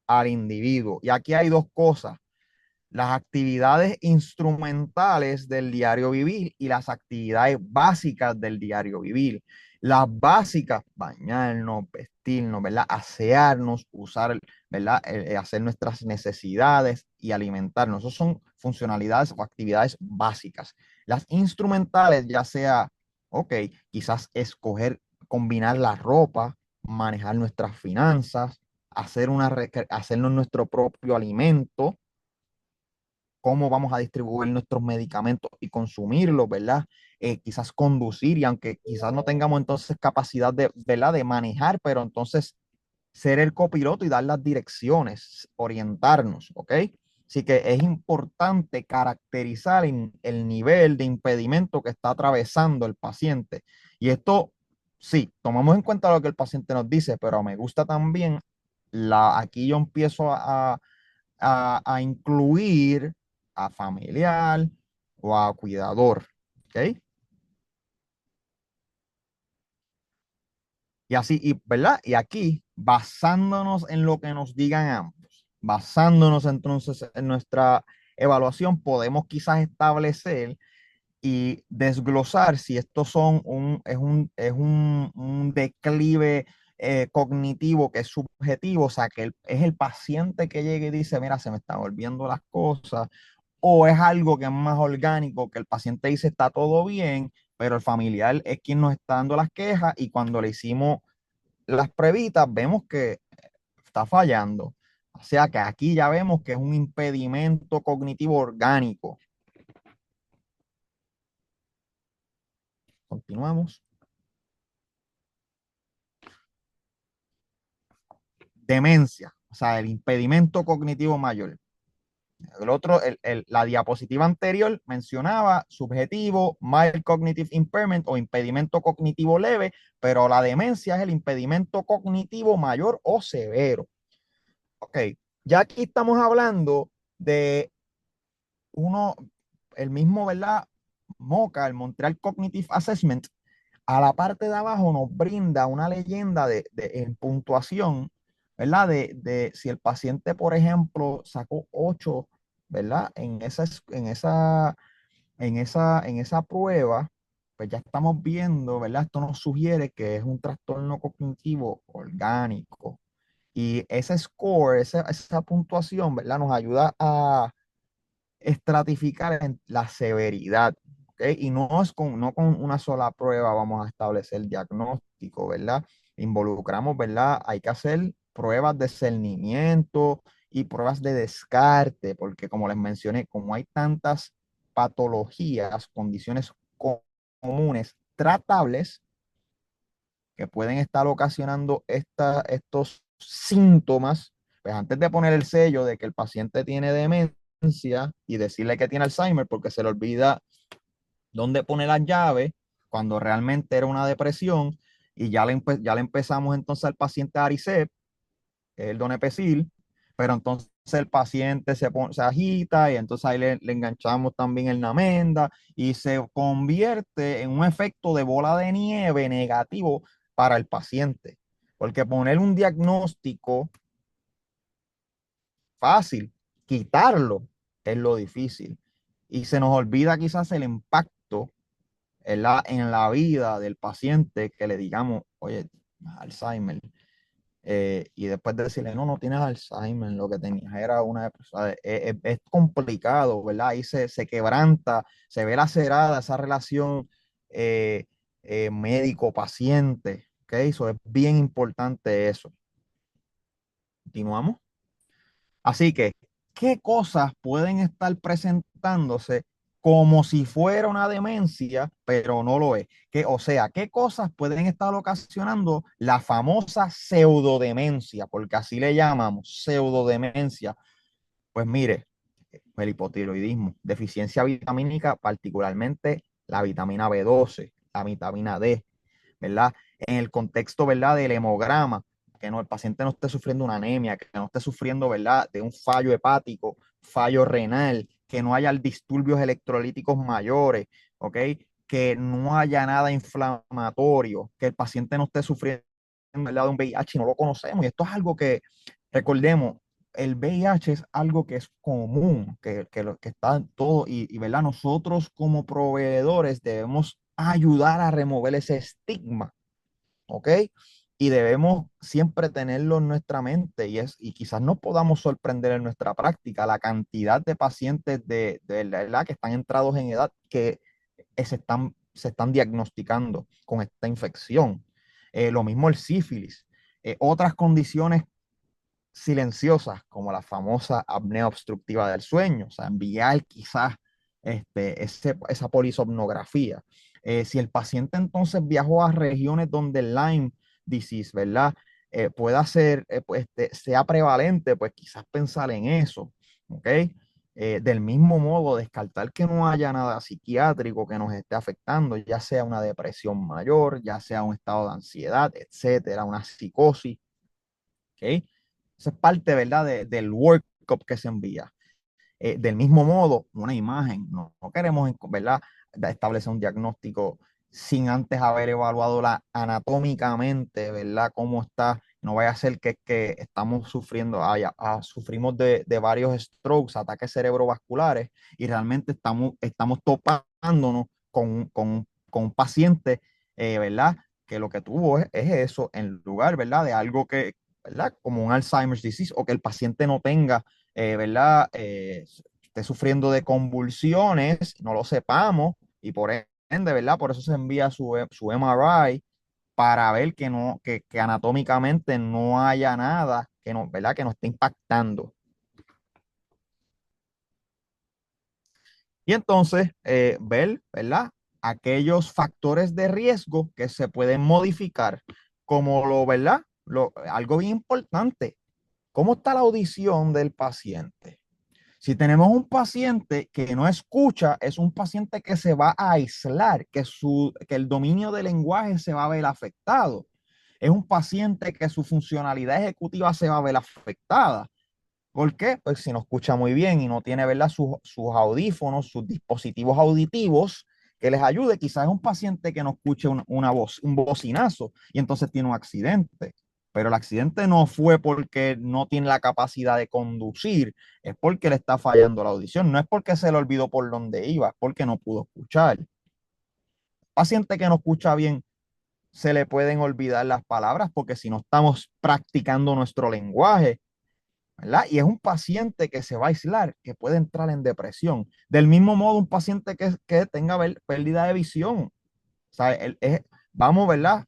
al individuo. Y aquí hay dos cosas: las actividades instrumentales del diario vivir y las actividades básicas del diario vivir. Las básicas, bañarnos, vestirnos, ¿verdad? Asearnos, ¿verdad? Hacer nuestras necesidades y alimentarnos. Esas son funcionalidades o actividades básicas. Las instrumentales, ya sea, ok, quizás escoger, combinar la ropa, manejar nuestras finanzas, hacernos nuestro propio alimento, cómo vamos a distribuir nuestros medicamentos y consumirlos, ¿verdad? Quizás conducir, y aunque quizás no tengamos entonces capacidad de, ¿verdad? De manejar, pero entonces ser el copiloto y dar las direcciones, orientarnos, ¿ok? Así que es importante caracterizar el nivel de impedimento que está atravesando el paciente. Y esto, sí, tomamos en cuenta lo que el paciente nos dice, pero me gusta también, aquí yo empiezo a incluir a familiar o a cuidador, ¿ok? Y así, ¿verdad? Y aquí, basándonos en lo que nos digan ambos, basándonos entonces en nuestra evaluación, podemos quizás establecer y desglosar si estos un declive cognitivo que es subjetivo, o sea, que es el paciente que llega y dice, mira, se me están volviendo las cosas, o es algo que es más orgánico, que el paciente dice está todo bien, pero el familiar es quien nos está dando las quejas y cuando le hicimos las pruebitas vemos que está fallando. O sea que aquí ya vemos que es un impedimento cognitivo orgánico. Continuamos. Demencia, o sea, el impedimento cognitivo mayor. El otro, la diapositiva anterior mencionaba subjetivo, mild cognitive impairment o impedimento cognitivo leve, pero la demencia es el impedimento cognitivo mayor o severo. Ok, ya aquí estamos hablando de uno, el mismo, ¿verdad? MoCA, el Montreal Cognitive Assessment, a la parte de abajo nos brinda una leyenda en puntuación, ¿verdad? De si el paciente, por ejemplo, sacó 8, ¿verdad? En esa prueba, pues ya estamos viendo, ¿verdad? Esto nos sugiere que es un trastorno cognitivo orgánico. Y ese score, esa puntuación, ¿verdad? Nos ayuda a estratificar en la severidad, ¿ok? Y no con una sola prueba vamos a establecer el diagnóstico, ¿verdad? Involucramos, ¿verdad? Hay que hacer pruebas de cernimiento y pruebas de descarte, porque como les mencioné, como hay tantas patologías, condiciones comunes tratables que pueden estar ocasionando estos síntomas, pues antes de poner el sello de que el paciente tiene demencia y decirle que tiene Alzheimer porque se le olvida dónde pone las llaves, cuando realmente era una depresión, y ya le empezamos entonces al paciente Aricept, que es el donepezil, pero entonces el paciente se agita y entonces ahí le enganchamos también el Namenda y se convierte en un efecto de bola de nieve negativo para el paciente. Porque poner un diagnóstico fácil, quitarlo es lo difícil. Y se nos olvida quizás el impacto en la vida del paciente que le digamos, oye, Alzheimer. Y después de decirle, no, no tienes Alzheimer, lo que tenías era o sea, es complicado, ¿verdad? Ahí se quebranta, se ve lacerada esa relación eh, médico-paciente, ¿ok? Eso es bien importante eso. Continuamos. Así que qué cosas pueden estar presentándose como si fuera una demencia, pero no lo es. O sea, qué cosas pueden estar ocasionando la famosa pseudodemencia, porque así le llamamos, pseudodemencia. Pues mire, el hipotiroidismo, deficiencia vitamínica, particularmente la vitamina B12, la vitamina D, ¿verdad? En el contexto, ¿verdad? Del hemograma, que no, el paciente no esté sufriendo una anemia, que no esté sufriendo, ¿verdad? De un fallo hepático, fallo renal, que no haya disturbios electrolíticos mayores, ¿ok? Que no haya nada inflamatorio, que el paciente no esté sufriendo, ¿verdad? De un VIH y no lo conocemos. Y esto es algo que, recordemos, el VIH es algo que es común, que está en todo, ¿verdad? Nosotros como proveedores debemos ayudar a remover ese estigma, ¿ok? Y debemos siempre tenerlo en nuestra mente y quizás nos podamos sorprender en nuestra práctica la cantidad de pacientes ¿verdad? Que están entrados en edad que se están diagnosticando con esta infección. Lo mismo el sífilis. Otras condiciones silenciosas, como la famosa apnea obstructiva del sueño, o sea, enviar quizás esa polisomnografía. Si el paciente entonces viajó a regiones donde el Lyme disease, ¿verdad? Pueda ser, pues, sea prevalente, pues quizás pensar en eso, ¿ok? Del mismo modo, descartar que no haya nada psiquiátrico que nos esté afectando, ya sea una depresión mayor, ya sea un estado de ansiedad, etcétera, una psicosis, ¿ok? Eso es parte, ¿verdad? Del workup que se envía. Del mismo modo, una imagen. No queremos, ¿verdad? Establecer un diagnóstico sin antes haber evaluado anatómicamente, ¿verdad? Cómo está. No vaya a ser que estamos sufriendo, sufrimos de varios strokes, ataques cerebrovasculares, y realmente estamos topándonos con un paciente, ¿verdad? Que lo que tuvo es eso, en lugar, ¿verdad? De algo que, ¿verdad? Como un Alzheimer's disease, o que el paciente no tenga, ¿verdad? Esté sufriendo de convulsiones, no lo sepamos, y por ende, ¿verdad? Por eso se envía su MRI para ver que anatómicamente no haya nada que no, ¿verdad? Que nos esté impactando. Y entonces, ver, ¿verdad? Aquellos factores de riesgo que se pueden modificar, como ¿verdad? Algo bien importante, ¿cómo está la audición del paciente? Si tenemos un paciente que no escucha, es un paciente que se va a aislar, que el dominio del lenguaje se va a ver afectado. Es un paciente que su funcionalidad ejecutiva se va a ver afectada. ¿Por qué? Pues si no escucha muy bien y no tiene, ¿verdad? Sus audífonos, sus dispositivos auditivos que les ayude. Quizás es un paciente que no escuche una voz, un bocinazo, y entonces tiene un accidente. Pero el accidente no fue porque no tiene la capacidad de conducir, es porque le está fallando la audición. No es porque se le olvidó por dónde iba, es porque no pudo escuchar. Paciente que no escucha bien, se le pueden olvidar las palabras porque si no estamos practicando nuestro lenguaje, ¿verdad? Y es un paciente que se va a aislar, que puede entrar en depresión. Del mismo modo, un paciente que tenga pérdida de visión. O sea, vamos, ¿verdad?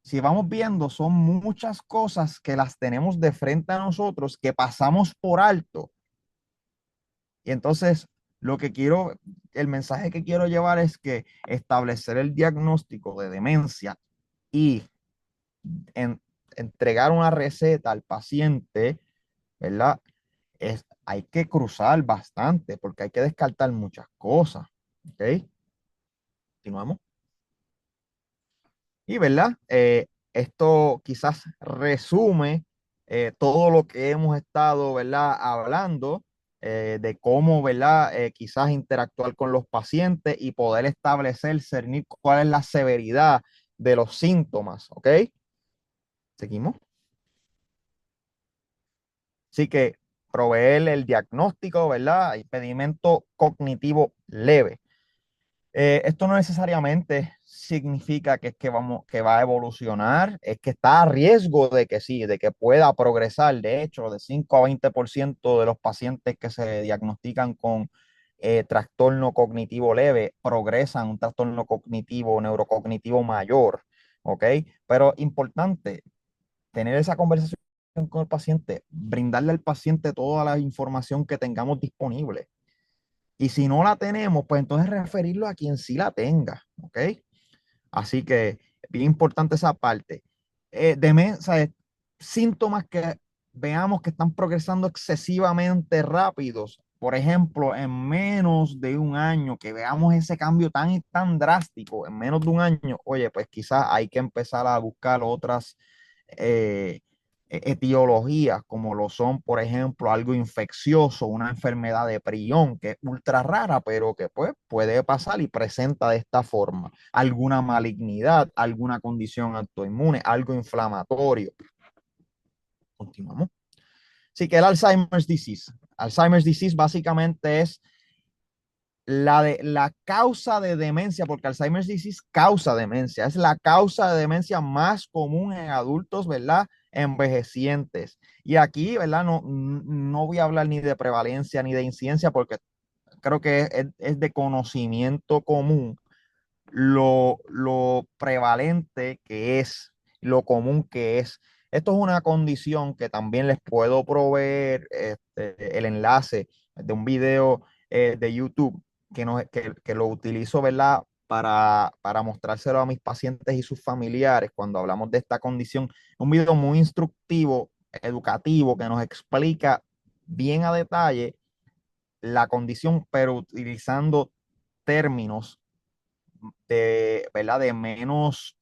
Si vamos viendo, son muchas cosas que las tenemos de frente a nosotros, que pasamos por alto. Y entonces, el mensaje que quiero llevar es que establecer el diagnóstico de demencia y en- entregar una receta al paciente, ¿verdad? Hay que cruzar bastante porque hay que descartar muchas cosas. ¿Ok? Continuamos. Y, ¿verdad? Esto quizás resume todo lo que hemos estado, ¿verdad? Hablando de cómo, ¿verdad? Quizás interactuar con los pacientes y poder establecer, cernir cuál es la severidad de los síntomas. ¿Ok? Seguimos. Así que proveer el diagnóstico, ¿verdad? Impedimento cognitivo leve. Esto no necesariamente significa que va a evolucionar, es que está a riesgo de que sí, de que pueda progresar. De hecho, de 5 a 20% de los pacientes que se diagnostican con trastorno cognitivo leve progresan a un trastorno cognitivo, neurocognitivo mayor, ¿ok? Pero importante tener esa conversación con el paciente, brindarle al paciente toda la información que tengamos disponible. Y si no la tenemos, pues entonces referirlo a quien sí la tenga, ¿ok? Así que bien importante esa parte. ¿Sabes? Síntomas que veamos que están progresando excesivamente rápidos. Por ejemplo, en menos de un año, que veamos ese cambio tan y tan drástico, en menos de un año, oye, pues quizás hay que empezar a buscar otras eh, etiologías, como lo son, por ejemplo, algo infeccioso, una enfermedad de prión, que es ultra rara, pero que pues puede pasar y presenta de esta forma alguna malignidad, alguna condición autoinmune, algo inflamatorio. Continuamos. Así que el Alzheimer's disease. Alzheimer's disease básicamente es la causa de demencia, porque Alzheimer's disease causa demencia. Es la causa de demencia más común en adultos, ¿verdad? Envejecientes. Y aquí, ¿verdad? No voy a hablar ni de prevalencia ni de incidencia, porque creo que es de conocimiento común lo prevalente que es, lo común que es. Esto es una condición que también les puedo proveer el enlace de un video de YouTube que lo utilizo, ¿verdad? Para mostrárselo a mis pacientes y sus familiares cuando hablamos de esta condición. Un video muy instructivo, educativo, que nos explica bien a detalle la condición, pero utilizando términos ¿verdad? De menos,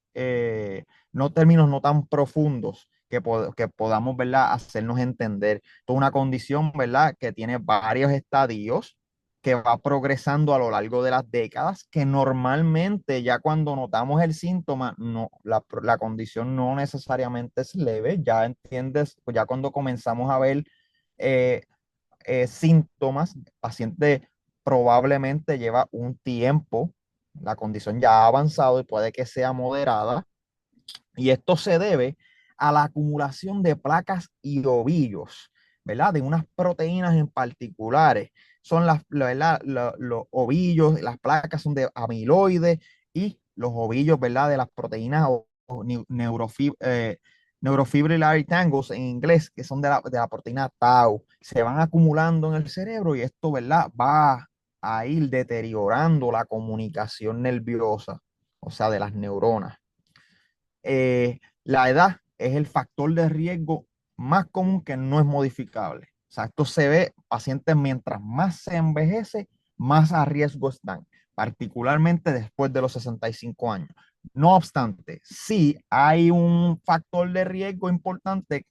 no términos no tan profundos que podamos, ¿verdad? Hacernos entender. Toda una condición, ¿verdad? Que tiene varios estadios, que va progresando a lo largo de las décadas, que normalmente ya cuando notamos el síntoma, no, la condición no necesariamente es leve, ya entiendes, pues ya cuando comenzamos a ver eh, síntomas, el paciente probablemente lleva un tiempo, la condición ya ha avanzado y puede que sea moderada, y esto se debe a la acumulación de placas y ovillos, ¿verdad? De unas proteínas en particulares. Son ¿verdad? Los ovillos, las placas son de amiloides y los ovillos, ¿verdad? De las proteínas neurofibrillary tangles en inglés, que son de la proteína tau, se van acumulando en el cerebro y esto, ¿verdad? Va a ir deteriorando la comunicación nerviosa, o sea, de las neuronas. La edad es el factor de riesgo más común que no es modificable. O sea, esto se ve pacientes mientras más se envejece, más a riesgo están, particularmente después de los 65 años. No obstante, sí hay un factor de riesgo importante,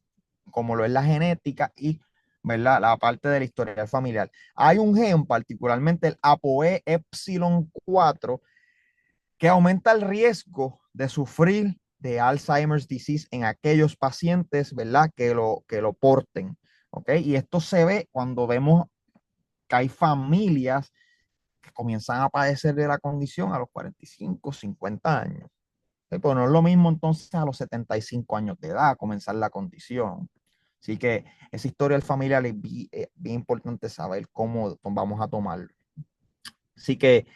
como lo es la genética y, ¿verdad? La parte de la historia familiar. Hay un gen, particularmente el ApoE epsilon 4, que aumenta el riesgo de sufrir de Alzheimer's disease en aquellos pacientes, ¿verdad? Que lo porten, ¿ok? Y esto se ve cuando vemos que hay familias que comienzan a padecer de la condición a los 45, 50 años. ¿Ok? Pero no es lo mismo entonces a los 75 años de edad comenzar la condición. Así que esa historia del familiar es bien importante saber cómo vamos a tomarlo. Así que,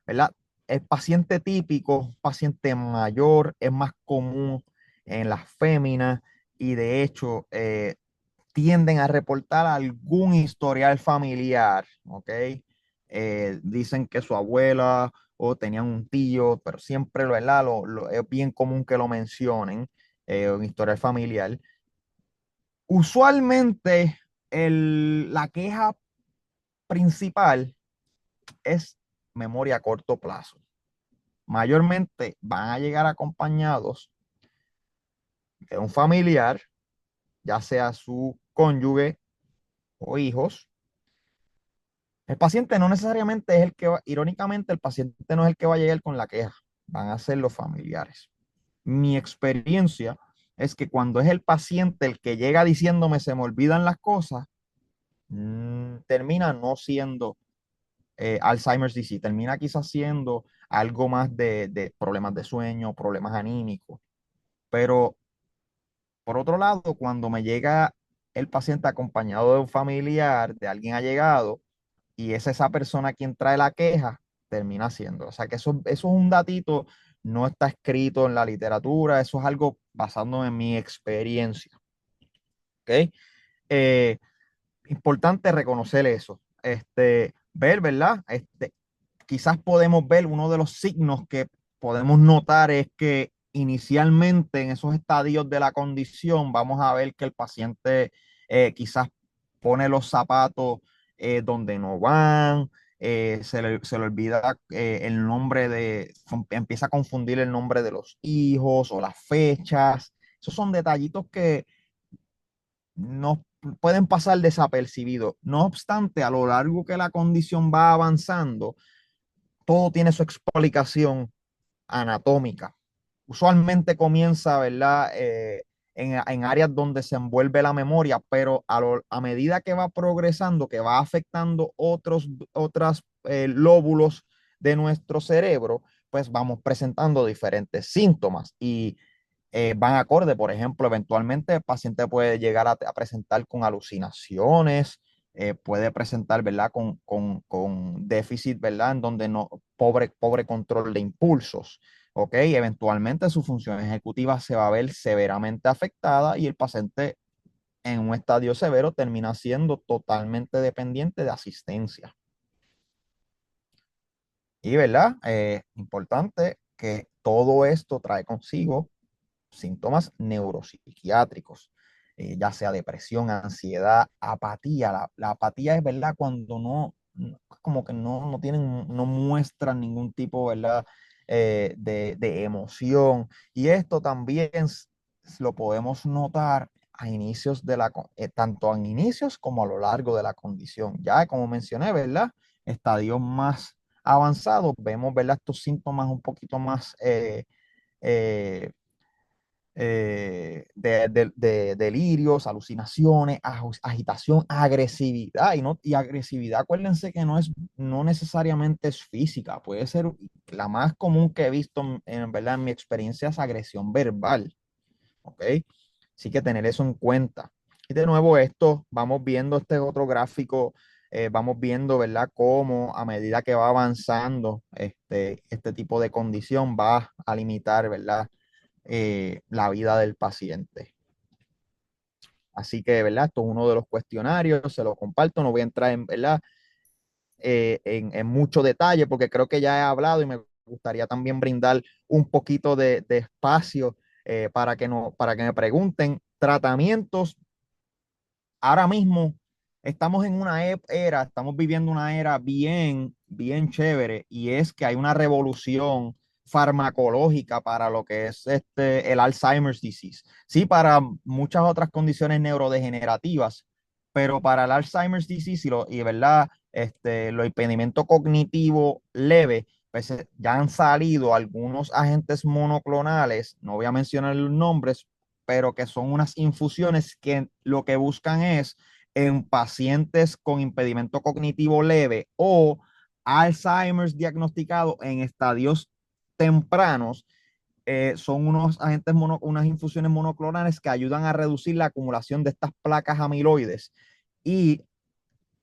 ¿verdad? El paciente típico, paciente mayor, es más común en las féminas y de hecho tienden a reportar algún historial familiar, ¿ok? Dicen que su abuela o tenían un tío, pero siempre ¿verdad? Es bien común que lo mencionen, un historial familiar. Usualmente la queja principal es memoria a corto plazo. Mayormente van a llegar acompañados de un familiar, ya sea su cónyuge o hijos. El paciente no necesariamente es el que va, irónicamente, el paciente no es el que va a llegar con la queja, van a ser los familiares. Mi experiencia es que cuando es el paciente el que llega diciéndome se me olvidan las cosas, termina no siendo Alzheimer's disease, termina quizás siendo algo más de problemas de sueño, problemas anímicos. Pero por otro lado, cuando me llega el paciente acompañado de un familiar, de alguien allegado, y es esa persona quien trae la queja, termina siendo. O sea que eso es un datito, no está escrito en la literatura, eso es algo basándome en mi experiencia. ¿ok? Eh, Importante reconocer eso. Ver, ¿verdad? Quizás podemos ver uno de los signos que podemos notar es que inicialmente en esos estadios de la condición vamos a ver que el paciente quizás pone los zapatos donde no van, se le olvida el nombre empieza a confundir el nombre de los hijos o las fechas. Esos son detallitos que no pueden pasar desapercibidos. No obstante, a lo largo que la condición va avanzando, todo tiene su explicación anatómica. Usualmente comienza, ¿verdad? En áreas donde se envuelve la memoria, pero a medida que va progresando, que va afectando otros lóbulos de nuestro cerebro, pues vamos presentando diferentes síntomas y van acorde. Por ejemplo, eventualmente el paciente puede llegar a presentar con alucinaciones, puede presentar, ¿verdad? Con déficit, ¿verdad? En donde no, pobre control de impulsos, ¿ok? Eventualmente su función ejecutiva se va a ver severamente afectada y el paciente en un estadio severo termina siendo totalmente dependiente de asistencia. Y, ¿verdad? Importante que todo esto trae consigo síntomas neuropsiquiátricos, ya sea depresión, ansiedad, apatía. La apatía es, ¿verdad? Cuando como que no tienen, no muestran ningún tipo, ¿verdad? De emoción. Y esto también lo podemos notar a inicios tanto en inicios como a lo largo de la condición. Ya, como mencioné, ¿verdad? Estadios más avanzados, vemos, ¿verdad? Estos síntomas un poquito más eh, de delirios, alucinaciones, agitación, agresividad. Y agresividad, acuérdense que no necesariamente es física, puede ser la más común que he visto verdad, en mi experiencia es agresión verbal, ¿ok? Así que tener eso en cuenta. Y de nuevo esto, vamos viendo este otro gráfico, vamos viendo, ¿verdad? Cómo a medida que va avanzando este tipo de condición va a limitar, ¿verdad? La vida del paciente. Así que, ¿verdad? Esto es uno de los cuestionarios, se lo comparto, no voy a entrar en, ¿verdad? En mucho detalle porque creo que ya he hablado y me gustaría también brindar un poquito de espacio para que, no, para que me pregunten tratamientos. Ahora mismo estamos en una era, estamos viviendo una era bien chévere y es que hay una revolución farmacológica para lo que es el Alzheimer's disease. Sí, para muchas otras condiciones neurodegenerativas, pero para el Alzheimer's disease verdad, los impedimentos cognitivos leves, pues ya han salido algunos agentes monoclonales, no voy a mencionar los nombres, pero que son unas infusiones que lo que buscan es en pacientes con impedimento cognitivo leve o Alzheimer's diagnosticado en estadios tempranos, son unos agentes, unas infusiones monoclonales que ayudan a reducir la acumulación de estas placas amiloides y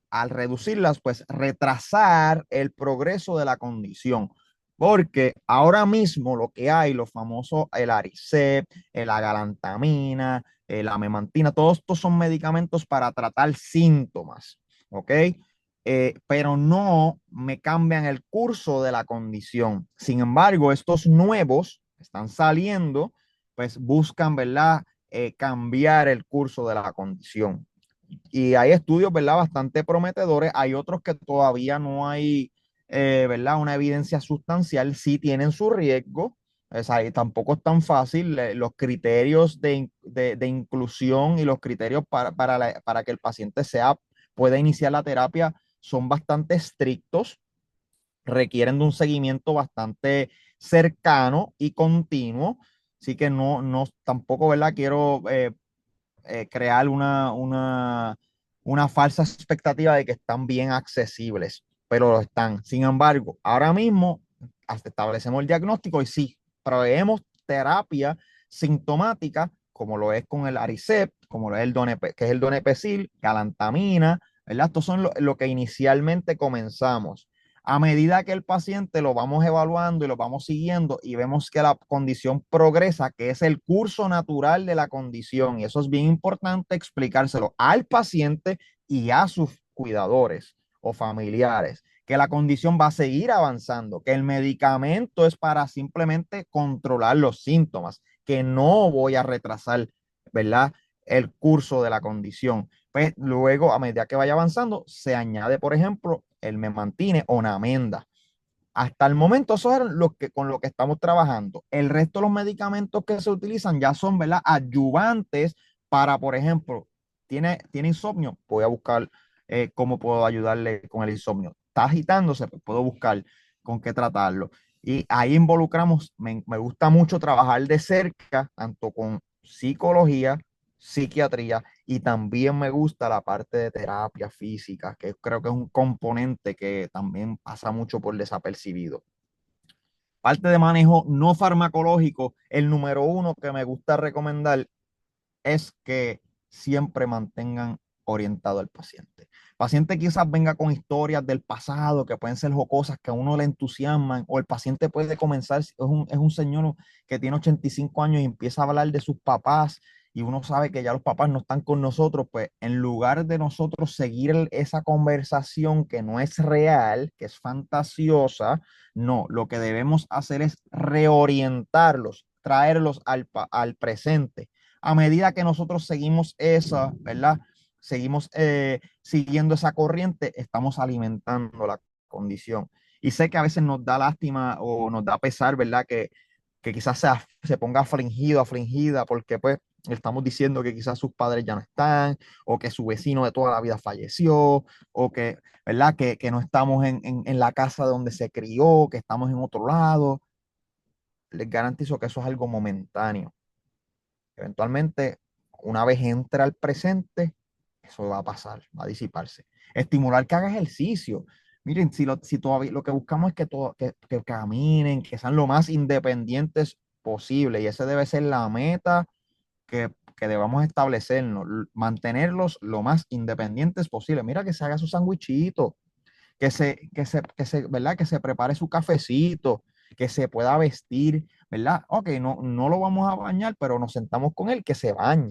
al reducirlas, pues retrasar el progreso de la condición. Porque ahora mismo lo que hay, los famosos, el Aricept, la galantamina, la memantina, todos estos son medicamentos para tratar síntomas, ¿ok? Pero no me cambian el curso de la condición. Sin embargo, estos nuevos que están saliendo, pues buscan, ¿verdad? Cambiar el curso de la condición. Y hay estudios, ¿verdad? Bastante prometedores. Hay otros que todavía no hay, ¿verdad? Una evidencia sustancial. Sí tienen su riesgo. O sea, y tampoco es tan fácil. Los criterios de inclusión y los criterios para que el paciente pueda iniciar la terapia son bastante estrictos. Requieren de un seguimiento bastante cercano y continuo. Así que tampoco, ¿verdad? Quiero crear una falsa expectativa de que están bien accesibles, pero lo están. Sin embargo, ahora mismo hasta establecemos el diagnóstico y sí, proveemos terapia sintomática, como lo es con el Aricept, como lo es que es el Donepezil, galantamina, ¿verdad? Estos son lo que inicialmente comenzamos. A medida que el paciente lo vamos evaluando y lo vamos siguiendo y vemos que la condición progresa, que es el curso natural de la condición, y eso es bien importante explicárselo al paciente y a sus cuidadores o familiares, que la condición va a seguir avanzando, que el medicamento es para simplemente controlar los síntomas, que no voy a retrasar, ¿verdad? El curso de la condición. Pues luego, a medida que vaya avanzando, se añade, por ejemplo, el memantine o namenda. Hasta el momento, eso es lo que, con lo que estamos trabajando. El resto de los medicamentos que se utilizan ya son, ¿verdad? Ayudantes para, por ejemplo, tiene insomnio, voy a buscar cómo puedo ayudarle con el insomnio. Está agitándose, pues puedo buscar con qué tratarlo. Y ahí involucramos, me gusta mucho trabajar de cerca, tanto con psicología, psiquiatría, y también me gusta la parte de terapia física, que creo que es un componente que también pasa mucho por desapercibido. Parte de manejo no farmacológico, el número uno que me gusta recomendar es que siempre mantengan orientado al paciente. El paciente quizás venga con historias del pasado que pueden ser jocosas, que a uno le entusiasman, o el paciente puede comenzar, es un señor que tiene 85 años y empieza a hablar de sus papás y uno sabe que ya los papás no están con nosotros, pues en lugar de nosotros seguir esa conversación que no es real, que es fantasiosa, no, lo que debemos hacer es reorientarlos, traerlos al presente. A medida que nosotros seguimos esa, ¿verdad? Seguimos siguiendo esa corriente, estamos alimentando la condición. Y sé que a veces nos da lástima o nos da pesar, ¿verdad? Que quizás se ponga afligido, afligida, porque pues le estamos diciendo que quizás sus padres ya no están, o que su vecino de toda la vida falleció, o que, ¿verdad? Que no estamos en la casa donde se crió, que estamos en otro lado. Les garantizo que eso es algo momentáneo. Eventualmente, una vez entra al presente, eso va a pasar, va a disiparse. Estimular que haga ejercicio. Miren, si todavía lo que buscamos es que caminen, que sean lo más independientes posible, y esa debe ser la meta que debamos establecernos, mantenerlos lo más independientes posible. Mira, que se haga su sandwichito, ¿verdad? Que se prepare su cafecito, que se pueda vestir, ¿verdad? Ok, no lo vamos a bañar, pero nos sentamos con él, que se bañe,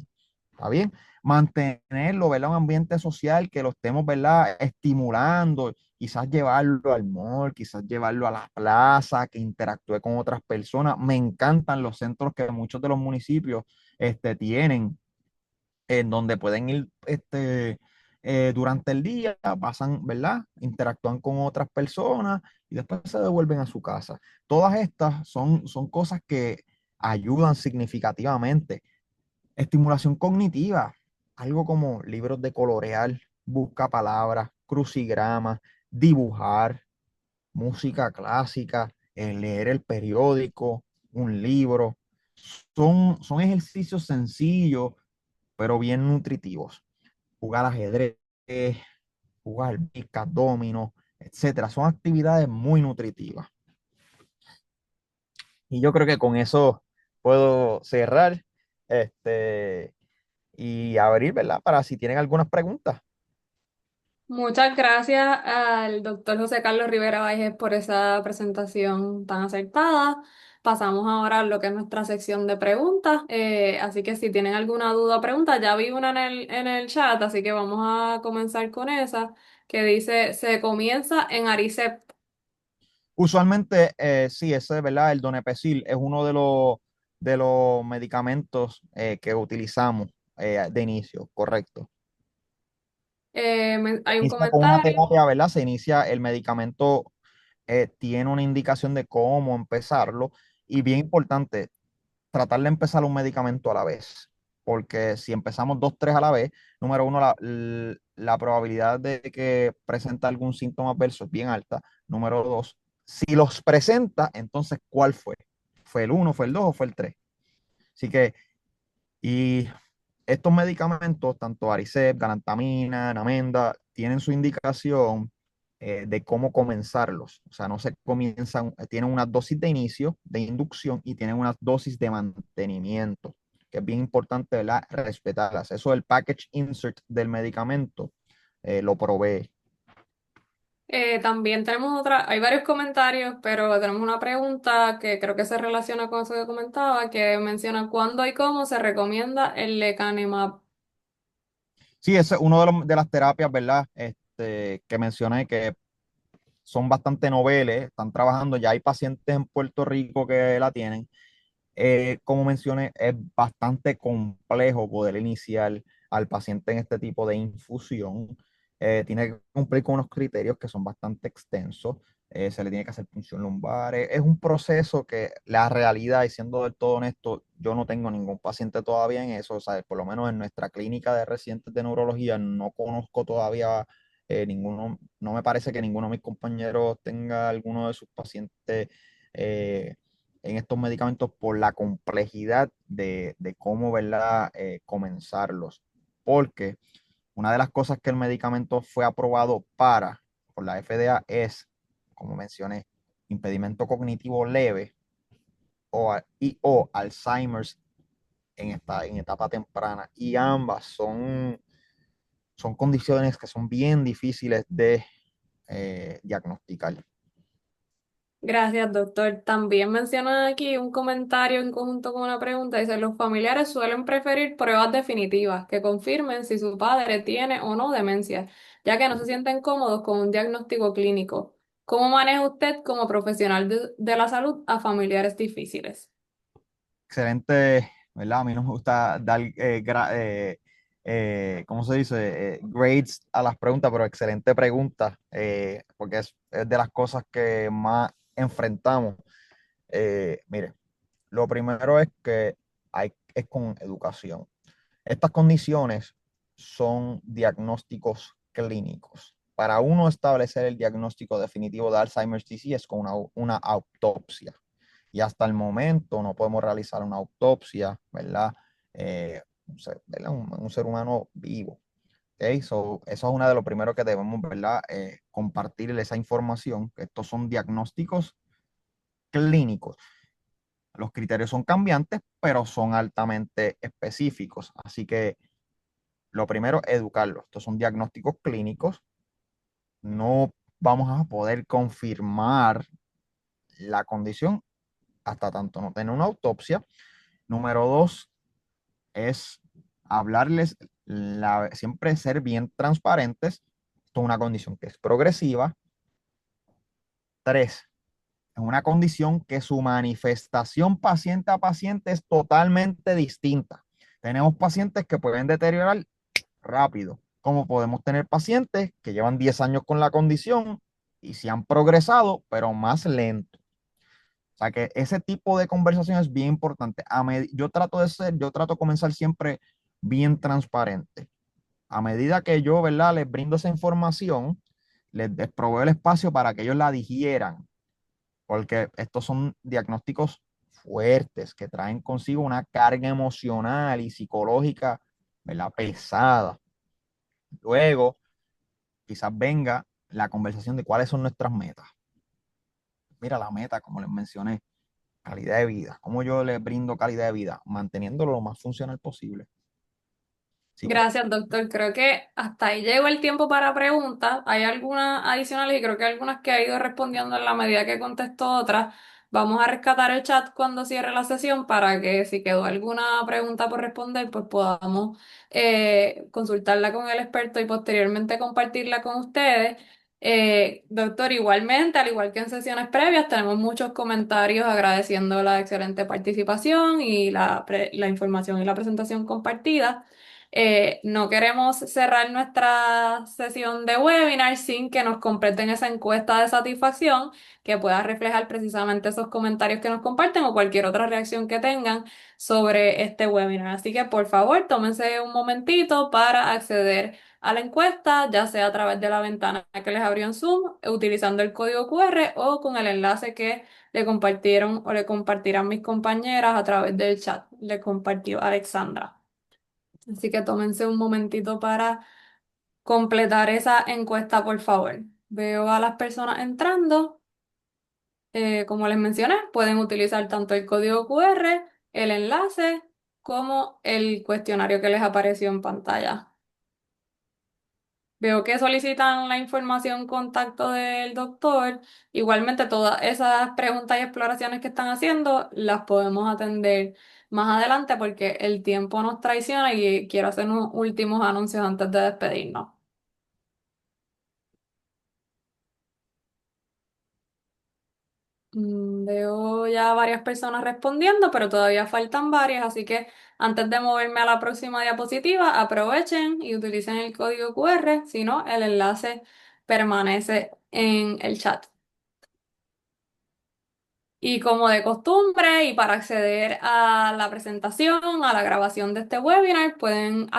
¿está bien? Mantenerlo, ¿verdad? Un ambiente social que lo estemos, ¿verdad? Estimulando, quizás llevarlo al mall, quizás llevarlo a la plaza, que interactúe con otras personas. Me encantan los centros que muchos de los municipios tienen en donde pueden ir durante el día, pasan, ¿verdad? Interactúan con otras personas y después se devuelven a su casa. Todas estas son cosas que ayudan significativamente. Estimulación cognitiva, algo como libros de colorear, busca palabras, crucigramas, dibujar, música clásica, leer el periódico, un libro. Son ejercicios sencillos pero bien nutritivos. Jugar ajedrez, jugar picas, dominos, etcétera. Son actividades muy nutritivas. Y yo creo que con eso puedo cerrar y abrir, ¿verdad? Para si tienen algunas preguntas. Muchas gracias al doctor José Carlos Rivera Valles por esa presentación tan acertada. Pasamos ahora a lo que es nuestra sección de preguntas. Así que si tienen alguna duda o pregunta, ya vi una en el chat, así que vamos a comenzar con esa, que dice, se comienza en Aricept. Usualmente, sí, ese, ¿verdad? El Donepezil es uno de los medicamentos que utilizamos de inicio, correcto. Hay un Inicia con una comentario. terapia, ¿verdad? Se inicia el medicamento, tiene una indicación de cómo empezarlo y bien importante, tratar de empezar un medicamento a la vez, porque si empezamos dos, tres a la vez, número uno, la probabilidad de que presente algún síntoma adverso es bien alta. Número dos, si los presenta, entonces, ¿cuál fue? ¿Fue el uno, fue el dos o fue el tres? Así que, y estos medicamentos, tanto Aricept, galantamina, Namenda, tienen su indicación de cómo comenzarlos. O sea, no se comienzan, tienen una dosis de inicio, de inducción, y tienen una dosis de mantenimiento, que es bien importante, ¿verdad? Respetarlas. Eso del package insert del medicamento lo provee. También tenemos otra, hay varios comentarios, pero tenemos una pregunta que creo que se relaciona con eso que comentaba, que menciona cuándo y cómo se recomienda el lecanemab. Sí, ese es uno de las terapias, ¿verdad? Que mencioné que son bastante noveles, están trabajando, ya hay pacientes en Puerto Rico que la tienen. Como mencioné, es bastante complejo poder iniciar al paciente en este tipo de infusión. Tiene que cumplir con unos criterios que son bastante extensos. Se le tiene que hacer punción lumbar. Es un proceso que la realidad, y siendo del todo honesto, yo no tengo ningún paciente todavía en eso. O sea, por lo menos en nuestra clínica de residentes de neurología no conozco todavía ninguno, no me parece que ninguno de mis compañeros tenga alguno de sus pacientes eh, en estos medicamentos por la complejidad de cómo, ¿verdad? Comenzarlos. Porque una de las cosas que el medicamento fue aprobado para, por la FDA, es, como mencioné, impedimento cognitivo leve o Alzheimer's en etapa temprana. Y ambas son condiciones que son bien difíciles de diagnosticar. Gracias, doctor. También menciona aquí un comentario en conjunto con una pregunta. Dice, los familiares suelen preferir pruebas definitivas que confirmen si su padre tiene o no demencia, ya que no se sienten cómodos con un diagnóstico clínico. ¿Cómo maneja usted como profesional de la salud a familiares difíciles? Excelente, ¿verdad? A mí no me gusta dar, ¿cómo se dice? Grades a las preguntas, pero excelente pregunta, porque es de las cosas que más enfrentamos. Mire, lo primero es que es con educación. Estas condiciones son diagnósticos clínicos. Para uno establecer el diagnóstico definitivo de Alzheimer's disease es con una autopsia. Y hasta el momento no podemos realizar una autopsia, ¿verdad? ¿verdad? Un ser humano vivo. ¿Ok? Eso es una de lo primero que debemos, ¿verdad? Compartir esa información, que estos son diagnósticos clínicos. Los criterios son cambiantes, pero son altamente específicos. Así que lo primero, educarlos. Estos son diagnósticos clínicos. No vamos a poder confirmar la condición hasta tanto no tener una autopsia. Número dos es hablarles, siempre ser bien transparentes. Esto es una condición que es progresiva. Tres, es una condición que su manifestación paciente a paciente es totalmente distinta. Tenemos pacientes que pueden deteriorar rápido, como podemos tener pacientes que llevan 10 años con la condición y se han progresado, pero más lento. O sea que ese tipo de conversación es bien importante. Yo trato de comenzar siempre bien transparente. A medida que yo, ¿verdad? Les brindo esa información, les proveo el espacio para que ellos la digieran, porque estos son diagnósticos fuertes que traen consigo una carga emocional y psicológica, ¿verdad? Pesada. Luego, quizás venga la conversación de cuáles son nuestras metas. Mira, la meta, como les mencioné, calidad de vida. ¿Cómo yo les brindo calidad de vida? Manteniéndolo lo más funcional posible. Sí, Gracias, doctor. Creo que hasta ahí llegó el tiempo para preguntas. Hay algunas adicionales y creo que algunas que ha ido respondiendo en la medida que contestó otras. Vamos a rescatar el chat cuando cierre la sesión para que si quedó alguna pregunta por responder, pues podamos consultarla con el experto y posteriormente compartirla con ustedes. Doctor, igualmente, al igual que en sesiones previas, tenemos muchos comentarios agradeciendo la excelente participación y la información y la presentación compartida. No queremos cerrar nuestra sesión de webinar sin que nos completen esa encuesta de satisfacción que pueda reflejar precisamente esos comentarios que nos comparten o cualquier otra reacción que tengan sobre este webinar. Así que por favor, tómense un momentito para acceder a la encuesta, ya sea a través de la ventana que les abrió en Zoom, utilizando el código QR o con el enlace que le compartieron o le compartirán mis compañeras a través del chat. Le compartió Alexandra. Así que tómense un momentito para completar esa encuesta, por favor. Veo a las personas entrando. Como les mencioné, pueden utilizar tanto el código QR, el enlace, como el cuestionario que les apareció en pantalla. Veo que solicitan la información, contacto del doctor. Igualmente, todas esas preguntas y exploraciones que están haciendo las podemos atender más adelante porque el tiempo nos traiciona y quiero hacer unos últimos anuncios antes de despedirnos. Veo ya varias personas respondiendo, pero todavía faltan varias, así que antes de moverme a la próxima diapositiva, aprovechen y utilicen el código QR, si no, el enlace permanece en el chat. Y como de costumbre, y para acceder a la presentación, a la grabación de este webinar, pueden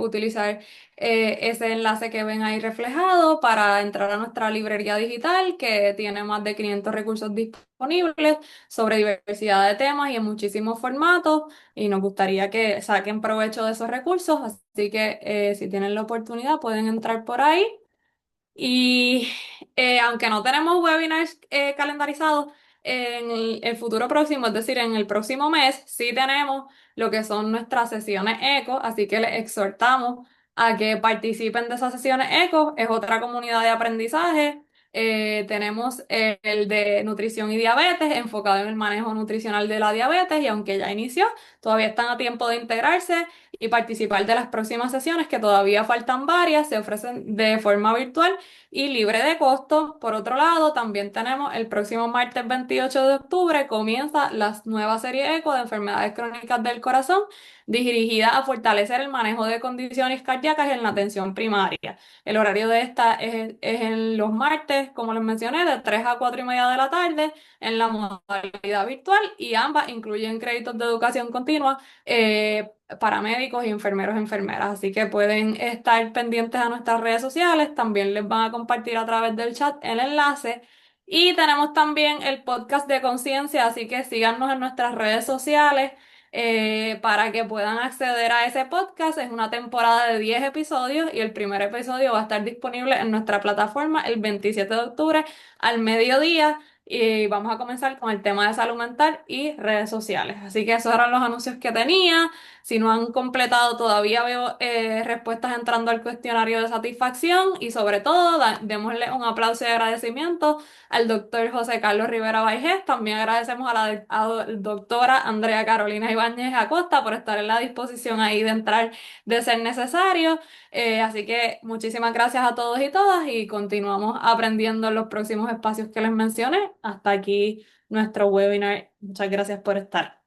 utilizar ese enlace que ven ahí reflejado para entrar a nuestra librería digital que tiene más de 500 recursos disponibles sobre diversidad de temas y en muchísimos formatos. Y nos gustaría que saquen provecho de esos recursos, así que si tienen la oportunidad pueden entrar por ahí. Y aunque no tenemos webinars calendarizados en el futuro próximo, es decir, en el próximo mes, sí tenemos lo que son nuestras sesiones ECO, así que les exhortamos a que participen de esas sesiones ECO. Es otra comunidad de aprendizaje. Tenemos el de nutrición y diabetes, enfocado en el manejo nutricional de la diabetes, y aunque ya inició, todavía están a tiempo de integrarse y participar de las próximas sesiones, que todavía faltan varias, se ofrecen de forma virtual y libre de costo. Por otro lado, también tenemos el próximo martes 28 de octubre, comienza la nueva serie ECO de enfermedades crónicas del corazón, dirigida a fortalecer el manejo de condiciones cardíacas en la atención primaria. El horario de esta es en los martes, como les mencioné, de 3 a 4 y media de la tarde, en la modalidad virtual, y ambas incluyen créditos de educación continua para médicos y enfermeros, enfermeras. Así que pueden estar pendientes a nuestras redes sociales. También les van a compartir a través del chat el enlace. Y tenemos también el podcast de conciencia, así que síganos en nuestras redes sociales para que puedan acceder a ese podcast. Es una temporada de 10 episodios y el primer episodio va a estar disponible en nuestra plataforma el 27 de octubre al mediodía. Y vamos a comenzar con el tema de salud mental y redes sociales. Así que esos eran los anuncios que tenía. Si no han completado, todavía veo respuestas entrando al cuestionario de satisfacción, y sobre todo, démosle un aplauso y agradecimiento al doctor José Carlos Rivera Baijés. También agradecemos a la doctora Andrea Carolina Ibáñez Acosta por estar en la disposición ahí de entrar de ser necesario. Así que muchísimas gracias a todos y todas y continuamos aprendiendo en los próximos espacios que les mencioné. Hasta aquí nuestro webinar. Muchas gracias por estar.